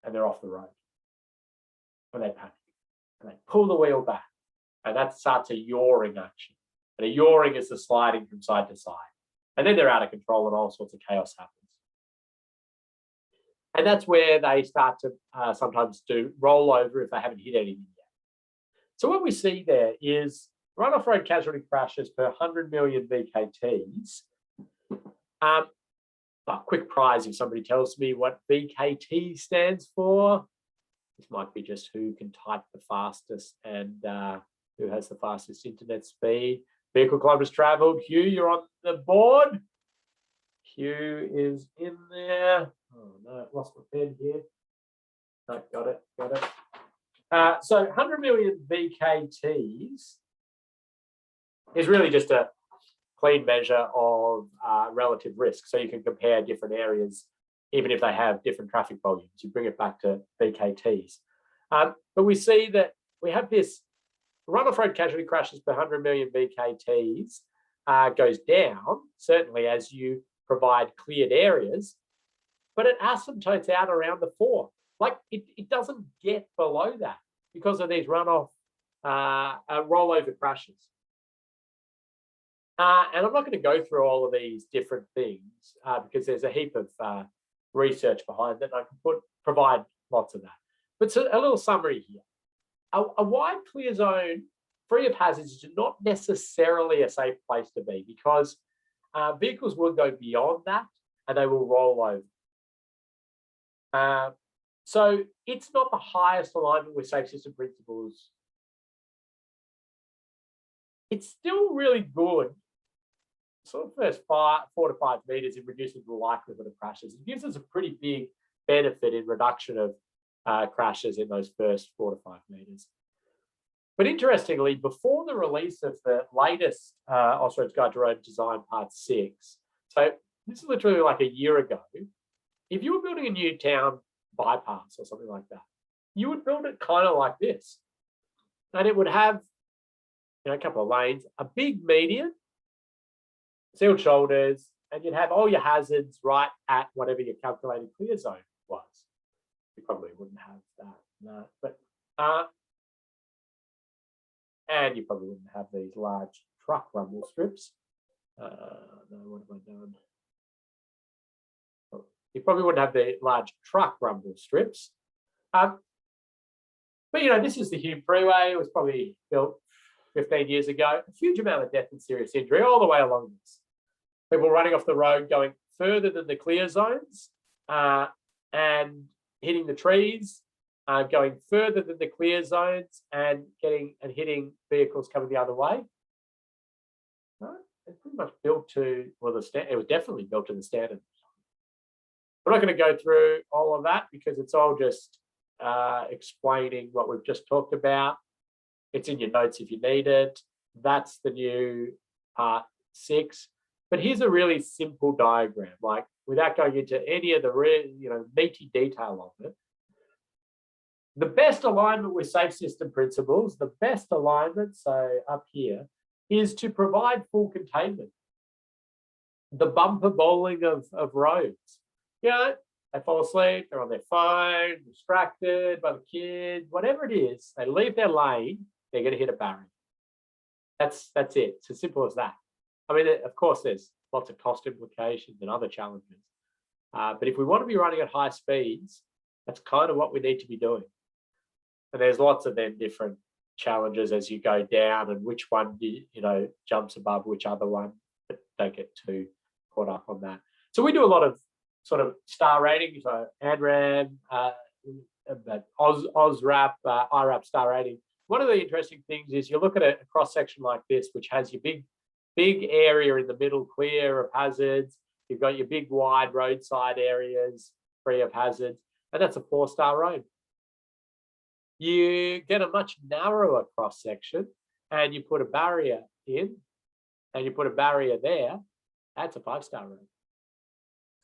[SPEAKER 1] and they're off the road. And they panic and they pull the wheel back, and that starts a yawing action. And a yawing is the sliding from side to side. And then they're out of control and all sorts of chaos happens. And that's where they start to sometimes do rollover if they haven't hit anything yet. So what we see there is run-off road casualty crashes per 100 million VKTs. A quick prize if somebody tells me what VKT stands for. This might be just who can type the fastest and who has the fastest internet speed. Vehicle kilometers traveled. Hugh, you're on the board. Hugh is in there. Oh no, lost my pen here. No, got it. So 100 million VKTs is really just a clean measure of relative risk. So you can compare different areas, even if they have different traffic volumes. You bring it back to VKTs. But we see that we have this run-off road casualty crashes per 100 million VKTs goes down, certainly as you provide cleared areas, but it asymptotes out around the 4. Like it doesn't get below that because of these run-off rollover crashes. And I'm not going to go through all of these different things because there's a heap of research behind it. I can provide lots of that. But so a little summary here. A wide clear zone free of hazards is not necessarily a safe place to be because vehicles will go beyond that and they will roll over. So it's not the highest alignment with safe system principles. It's still really good, sort of first 4 to 5 meters in reducing the likelihood of crashes. It gives us a pretty big benefit in reduction of crashes in those first 4 to 5 meters. But interestingly, before the release of the latest Off-Road Guide to Road Design Part 6, so this is literally like a year ago, if you were building a new town bypass or something like that, you would build it kind of like this. And it would have, a couple of lanes, a big median, sealed shoulders, and you'd have all your hazards right at whatever your calculated clear zone was. You probably wouldn't have that, no, but and you probably wouldn't have these large truck rumble strips. No, what have I done? You probably wouldn't have the large truck rumble strips. But this is the Hume Freeway. It was probably built 15 years ago. A huge amount of death and serious injury all the way along this. People running off the road going further than the clear zones and hitting the trees, going further than the clear zones and hitting vehicles coming the other way. It's pretty much built to, well, it was definitely built to the standard. I'm not going to go through all of that because it's all just explaining what we've just talked about. It's in your notes if you need it. That's the new part 6. But here's a really simple diagram, like without going into any of the meaty detail of it. The best alignment with safe system principles, the best alignment, so up here, is to provide full containment. The bumper bowling of roads. They fall asleep, they're on their phone, distracted by the kids, whatever it is, they leave their lane, they're going to hit a barrier. That's it. It's as simple as that. I mean, of course, there's lots of cost implications and other challenges. But if we want to be running at high speeds, that's kind of what we need to be doing. And there's lots of them different challenges as you go down and which one jumps above which other one, but don't get too caught up on that. So we do a lot of sort of star ratings, so ANRAM, OSRAP, IRAP star rating. One of the interesting things is you look at a cross section like this, which has your big area in the middle clear of hazards. You've got your big wide roadside areas free of hazards, and that's a 4-star road. You get a much narrower cross section and you put a barrier in and you put a barrier there, that's a 5-star road.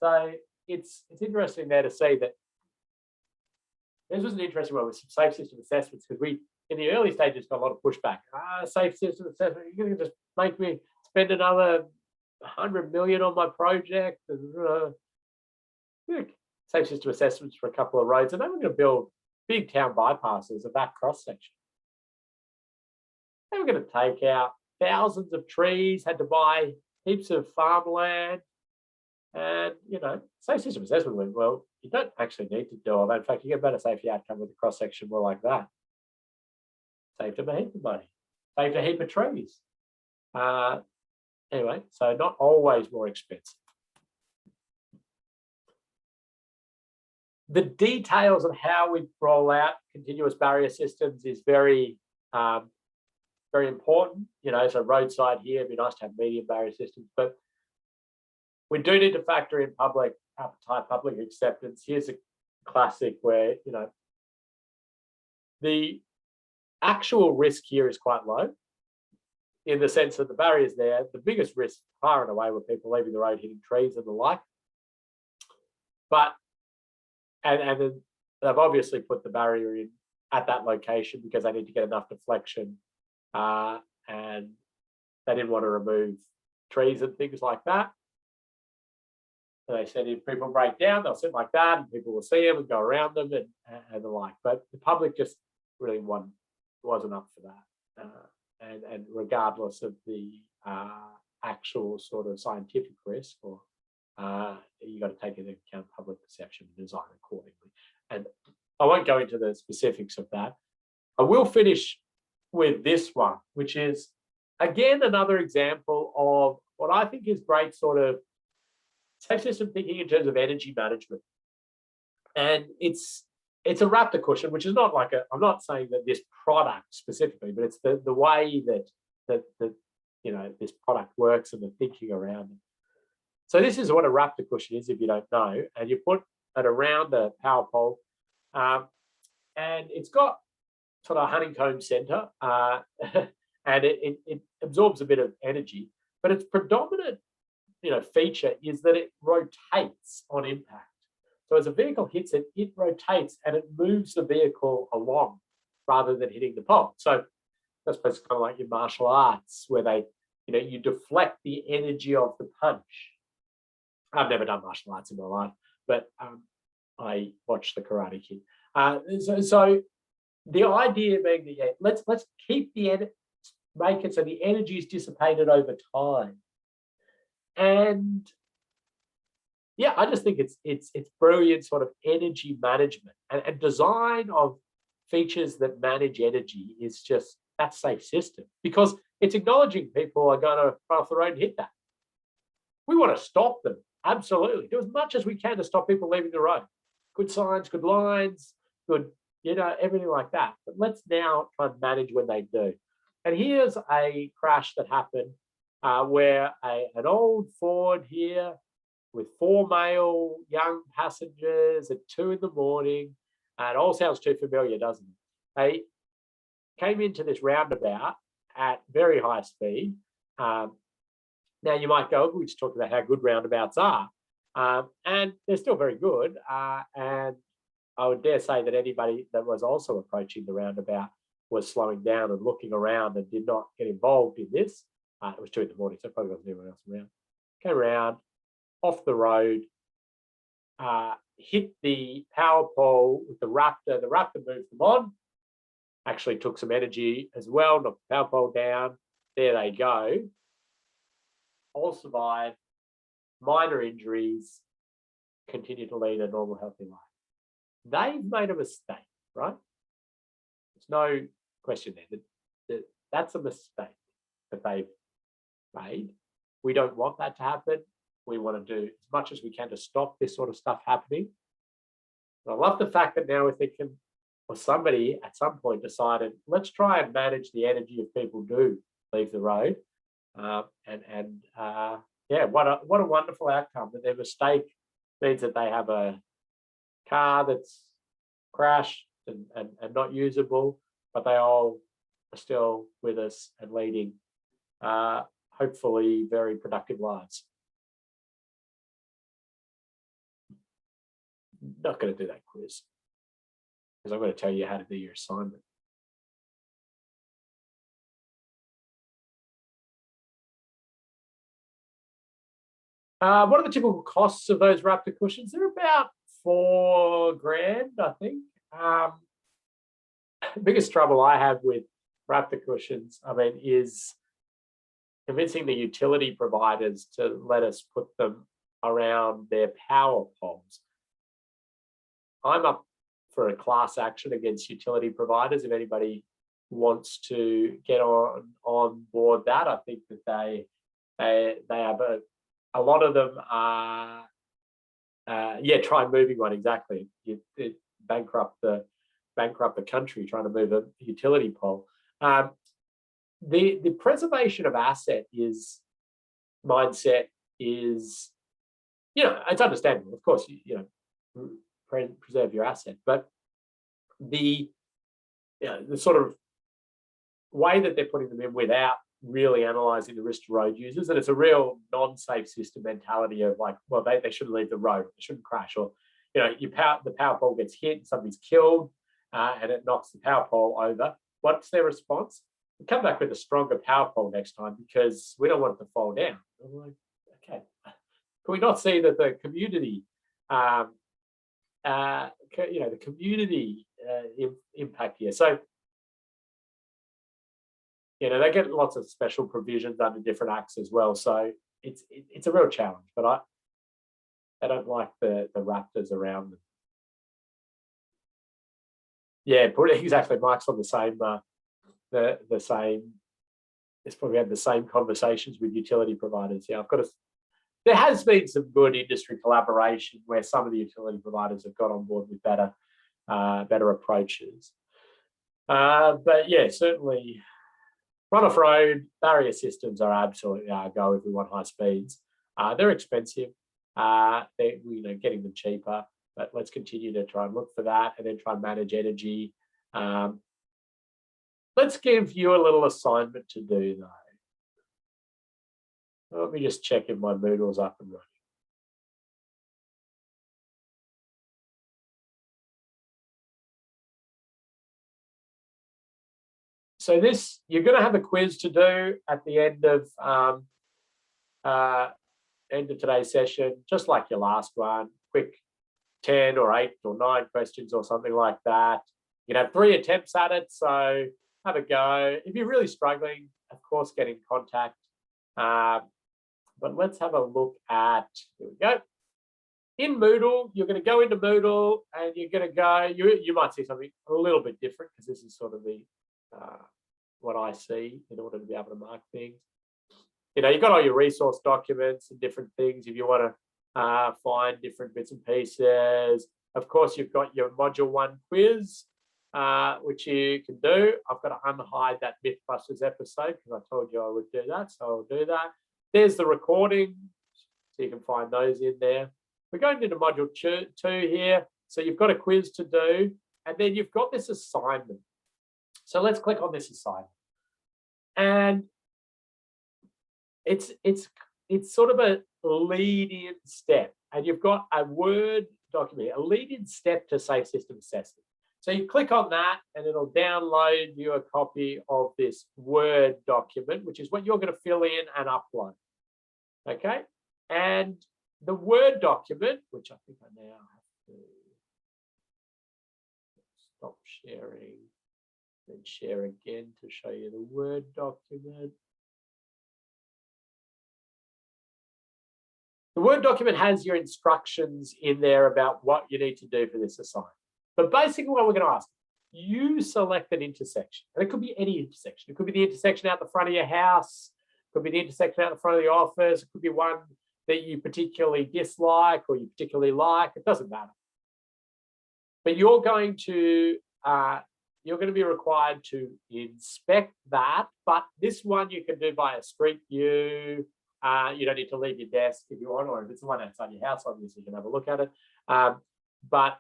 [SPEAKER 1] So it's interesting there to see that this was an interesting one with some safe system assessments, because we, in the early stages, got a lot of pushback. Safe system assessment, you're going to just make me spend another 100 million on my project. Safe system assessments for a couple of roads, and they were going to build big town bypasses of that cross section. They were going to take out thousands of trees, had to buy heaps of farmland, and safe system assessment went, well, you don't actually need to do all that. In fact, you get better safety outcome with a cross section more like that. Saved them a heap of money, saved a heap of trees. Anyway, so not always more expensive. The details of how we roll out continuous barrier systems is very, very important. So roadside here, it'd be nice to have medium barrier systems, but we do need to factor in public appetite, public acceptance. Here's a classic where, the actual risk here is quite low in the sense that the barrier's there. The biggest risk far and away were people leaving the road, hitting trees and the like. But and then they've obviously put the barrier in at that location because they need to get enough deflection, and they didn't want to remove trees and things like that. So they said if people break down, they'll sit like that and people will see them and go around them and the like. But the public just really wasn't up for that. And regardless of the actual sort of scientific risk, or you got to take into account public perception and design accordingly. And I won't go into the specifics of that. I will finish with this one, which is, again, another example of what I think is great sort of safe system thinking in terms of energy management. And it's a Raptor cushion, which is not like I'm not saying that this product specifically, but it's the way that this product works and the thinking around it. So this is what a Raptor cushion is, if you don't know, and you put it around the power pole, and it's got sort of a honeycomb center, and it absorbs a bit of energy, but its predominant feature is that it rotates on impact. So as a vehicle hits it, it rotates and it moves the vehicle along rather than hitting the pole. So that's kind of like your martial arts, where you deflect the energy of the punch. I've never done martial arts in my life, but I watched the Karate Kid. So the idea being that let's keep make it so the energy is dissipated over time, and I just think it's brilliant sort of energy management and design of features that manage energy is just that safe system, because it's acknowledging people are going to run off the road and hit that. We want to stop them. Absolutely. Do as much as we can to stop people leaving the road. Good signs, good lines, good, everything like that. But let's now try and manage when they do. And here's a crash that happened where an old Ford here with 4 male young passengers at 2 a.m. It all sounds too familiar, doesn't it? They came into this roundabout at very high speed. Now you might go, we just talked about how good roundabouts are, and they're still very good. And I would dare say that anybody that was also approaching the roundabout was slowing down and looking around and did not get involved in this. It was 2 a.m, so probably wasn't anyone else around. Came around, off the road, hit the power pole with the Raptor. The Raptor moved them on, actually took some energy as well, knocked the power pole down. There they go. All survived, minor injuries, continue to lead a normal, healthy life. They've made a mistake, right? There's no question there. That's a mistake that they've made. We don't want that to happen. We want to do as much as we can to stop this sort of stuff happening. But I love the fact that now we're thinking, or somebody at some point decided, let's try and manage the energy if people do leave the road. What a wonderful outcome. That their mistake means that they have a car that's crashed and not usable, but they all are still with us and leading hopefully very productive lives. Not going to do that quiz because I'm going to tell you how to do your assignment. What are the typical costs of those Raptor cushions? They're about $4,000, I think. The biggest trouble I have with Raptor cushions, is convincing the utility providers to let us put them around their power poles. I'm up for a class action against utility providers. If anybody wants to get on board that, I think that they have a lot of them are, try moving one, exactly. It bankrupt the country trying to move a utility pole. The preservation of asset mindset is, it's understandable. Of course, preserve your asset, but the sort of way that they're putting them in without really analysing the risk to road users, and it's a real non-safe system mentality of like, well, they shouldn't leave the road, they shouldn't crash, or the power pole gets hit and somebody's killed and it knocks the power pole over. What's their response? We come back with a stronger power pole next time because we don't want it to fall down. I'm like, okay, can we not see that the community the community impact here? So they get lots of special provisions under different acts as well. So it's a real challenge, but I don't like the Raptors around them. Yeah, exactly. Mike's on the same it's probably had the same conversations with utility providers. Yeah, I've got there has been some good industry collaboration where some of the utility providers have got on board with better approaches. But yeah, certainly run-off road barrier systems are absolutely our go if we want high speeds. They're expensive. They're getting them cheaper, but let's continue to try and look for that and then try and manage energy. Let's give you a little assignment to do though. Let me just check if my Moodle's up and running. So this, you're going to have a quiz to do at the end of today's session, just like your last one, quick 10 or 8 or 9 questions or something like that. You can have 3 attempts at it, so have a go. If you're really struggling, of course, get in contact. But let's have a look at, here we go. In Moodle, you're going to go into Moodle and you're going to go, you might see something a little bit different because this is sort of the what I see in order to be able to mark things. You've got all your resource documents and different things if you want to find different bits and pieces. Of course, you've got your Module 1 quiz, which you can do. I've got to unhide that Mythbusters episode because I told you I would do that, so I'll do that. There's the recording, so you can find those in there. We're going into Module 2 here. So you've got a quiz to do, and then you've got this assignment. So let's click on this assignment. And it's sort of a lead-in step. And you've got a Word document, a lead-in step to Safe System Assessment. So you click on that and it'll download you a copy of this Word document, which is what you're going to fill in and upload. Okay. And the Word document, which I think I now have to stop sharing, then share again to show you the Word document. The Word document has your instructions in there about what you need to do for this assignment. But basically what we're going to ask, you select an intersection. And it could be any intersection. It could be the intersection out the front of your house. It could be the intersection out the front of the office. It could be one that you particularly dislike or you particularly like. It doesn't matter. But you're going to be required to inspect that. But this one you can do via Street View. You don't need to leave your desk if you want, or if it's the one outside your house, obviously you can have a look at it. But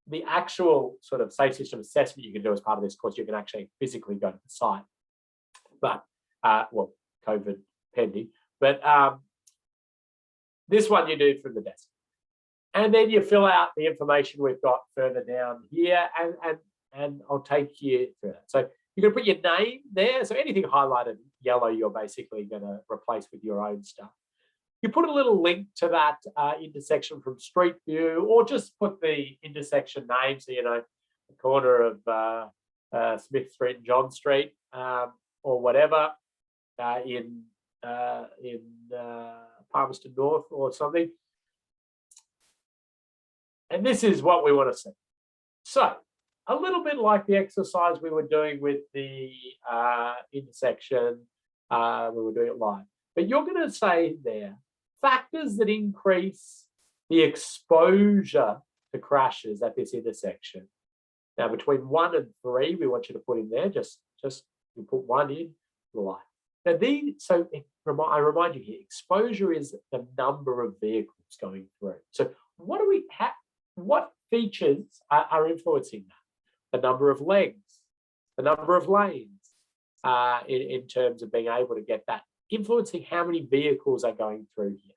[SPEAKER 1] the actual sort of safe system assessment you can do as part of this course, you can actually physically go to the site. But, well, COVID pending. But this one you do from the desk. And then you fill out the information we've got further down here, and I'll take you through that. So you're going to put your name there. So anything highlighted yellow, you're basically going to replace with your own stuff. You put a little link to that intersection from Street View, or just put the intersection name, so you know the corner of Smith Street and John Street, or whatever, in Palmerston North or something. And this is what we want to see. So a little bit like the exercise we were doing with the intersection, we were doing it live. But you're going to say there, factors that increase the exposure to crashes at this intersection. Now, between 1 and 3, we want you to put in there, just you put 1 in, light. Now, I remind you here, exposure is the number of vehicles going through. So what features are influencing that? The number of legs, the number of lanes, in terms of being able to get that, influencing how many vehicles are going through here.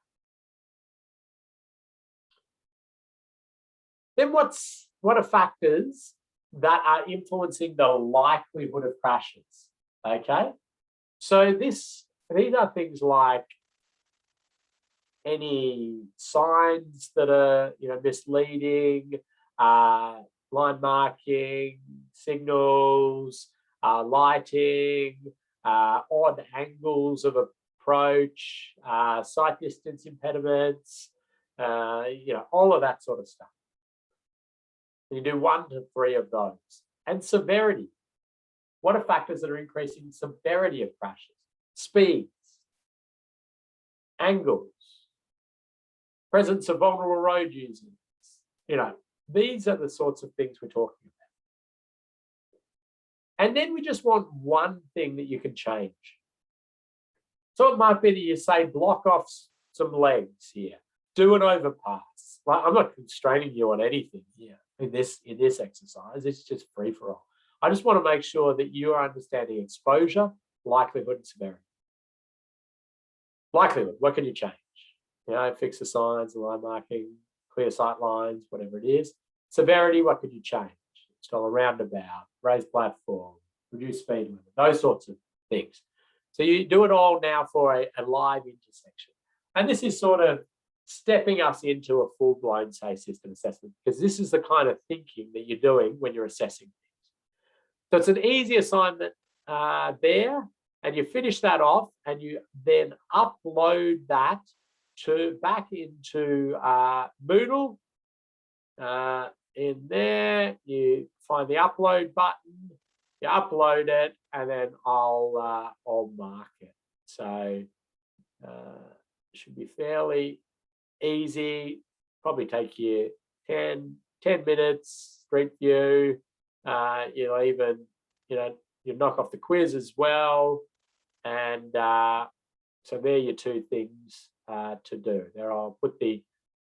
[SPEAKER 1] Then what are factors that are influencing the likelihood of crashes? Okay, so these are things like any signs that are misleading, line marking, signals, lighting, odd angles of approach, sight distance impediments, all of that sort of stuff. You do 1 to 3 of those. And severity. What are factors that are increasing severity of crashes? Speeds, angles, presence of vulnerable road users. You know, these are the sorts of things we're talking about. And then we just want one thing that you can change. So it might be that you say, block off some legs here, do an overpass. Like, I'm not constraining you on anything here in this exercise. It's just free for all. I just want to make sure that you are understanding exposure, likelihood, and severity. Likelihood, what can you change? You know, fix the signs, the line marking, clear sight lines, whatever it is. Severity, what could you change? Install a roundabout, raise platform, reduce speed limit, those sorts of things. So you do it all now for a live intersection. And this is sort of stepping us into a full-blown safe system assessment, because this is the kind of thinking that you're doing when you're assessing things. So it's an easy assignment there, and you finish that off and you then upload that back into Moodle. In there, you find the upload button, you upload it, and then I'll mark it. So it should be fairly easy. Probably take you 10 minutes. Street view. You'll even, you knock off the quiz as well, and so there are your two things to do. There, I'll put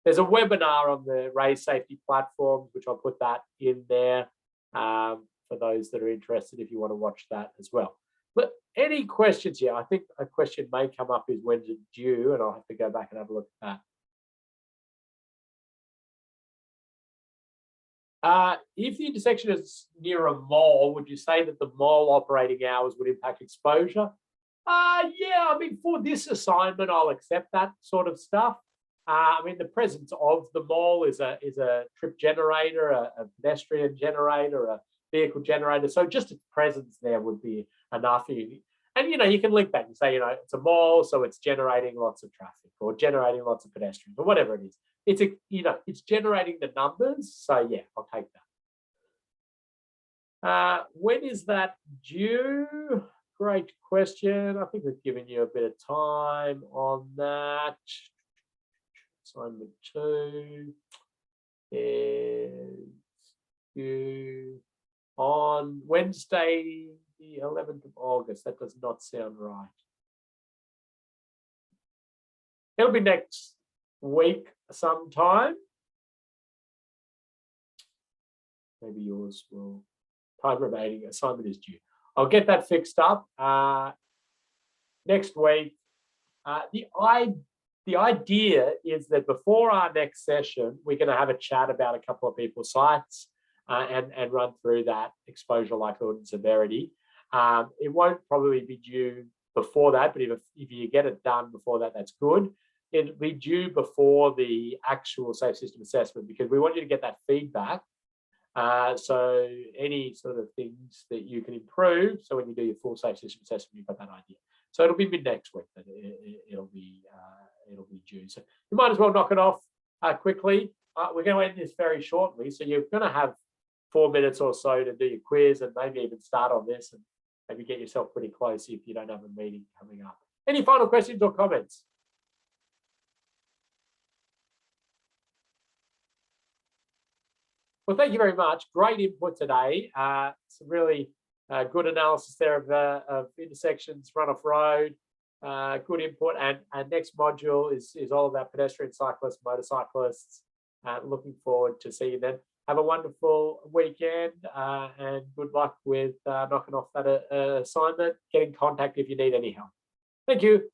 [SPEAKER 1] there's a webinar on the Raise Safety platforms, which I'll put that in there for those that are interested, if you want to watch that as well. But any questions here? I think a question may come up is, when's it due? And I'll have to go back and have a look at that. If the intersection is near a mall, would you say that the mall operating hours would impact exposure? Yeah, I mean, for this assignment, I'll accept that sort of stuff. I mean, the presence of the mall is a trip generator, a pedestrian generator, a vehicle generator. So just its presence there would be enough. And, you can link that and say, it's a mall, so it's generating lots of traffic or generating lots of pedestrians or whatever it is. It's generating the numbers. So yeah, I'll take that. When is that due? Great question. I think we've given you a bit of time on that. Assignment 2 is due on Wednesday, the 11th of August. That does not sound right. It'll be next week sometime. Maybe yours will. Time remaining, assignment is due. I'll get that fixed up next week. The idea is that before our next session, we're going to have a chat about a couple of people's sites and run through that exposure, likelihood, and severity. It won't probably be due before that, but if you get it done before that, that's good. It'll be due before the actual safe system assessment, because we want you to get that feedback. So any sort of things that you can improve, so when you do your full safe system assessment, you've got that idea. So it'll be mid next week that it'll be due. So you might as well knock it off quickly. We're going to end this very shortly, so you're going to have 4 minutes or so to do your quiz and maybe even start on this and maybe get yourself pretty close if you don't have a meeting coming up. Any final questions or comments? Well, thank you very much. Great input today. Some really good analysis there of intersections, run-off road. Good input. And next module is all about pedestrian cyclists, motorcyclists. Looking forward to see you then. Have a wonderful weekend and good luck with knocking off that assignment. Get in contact if you need any help. Thank you.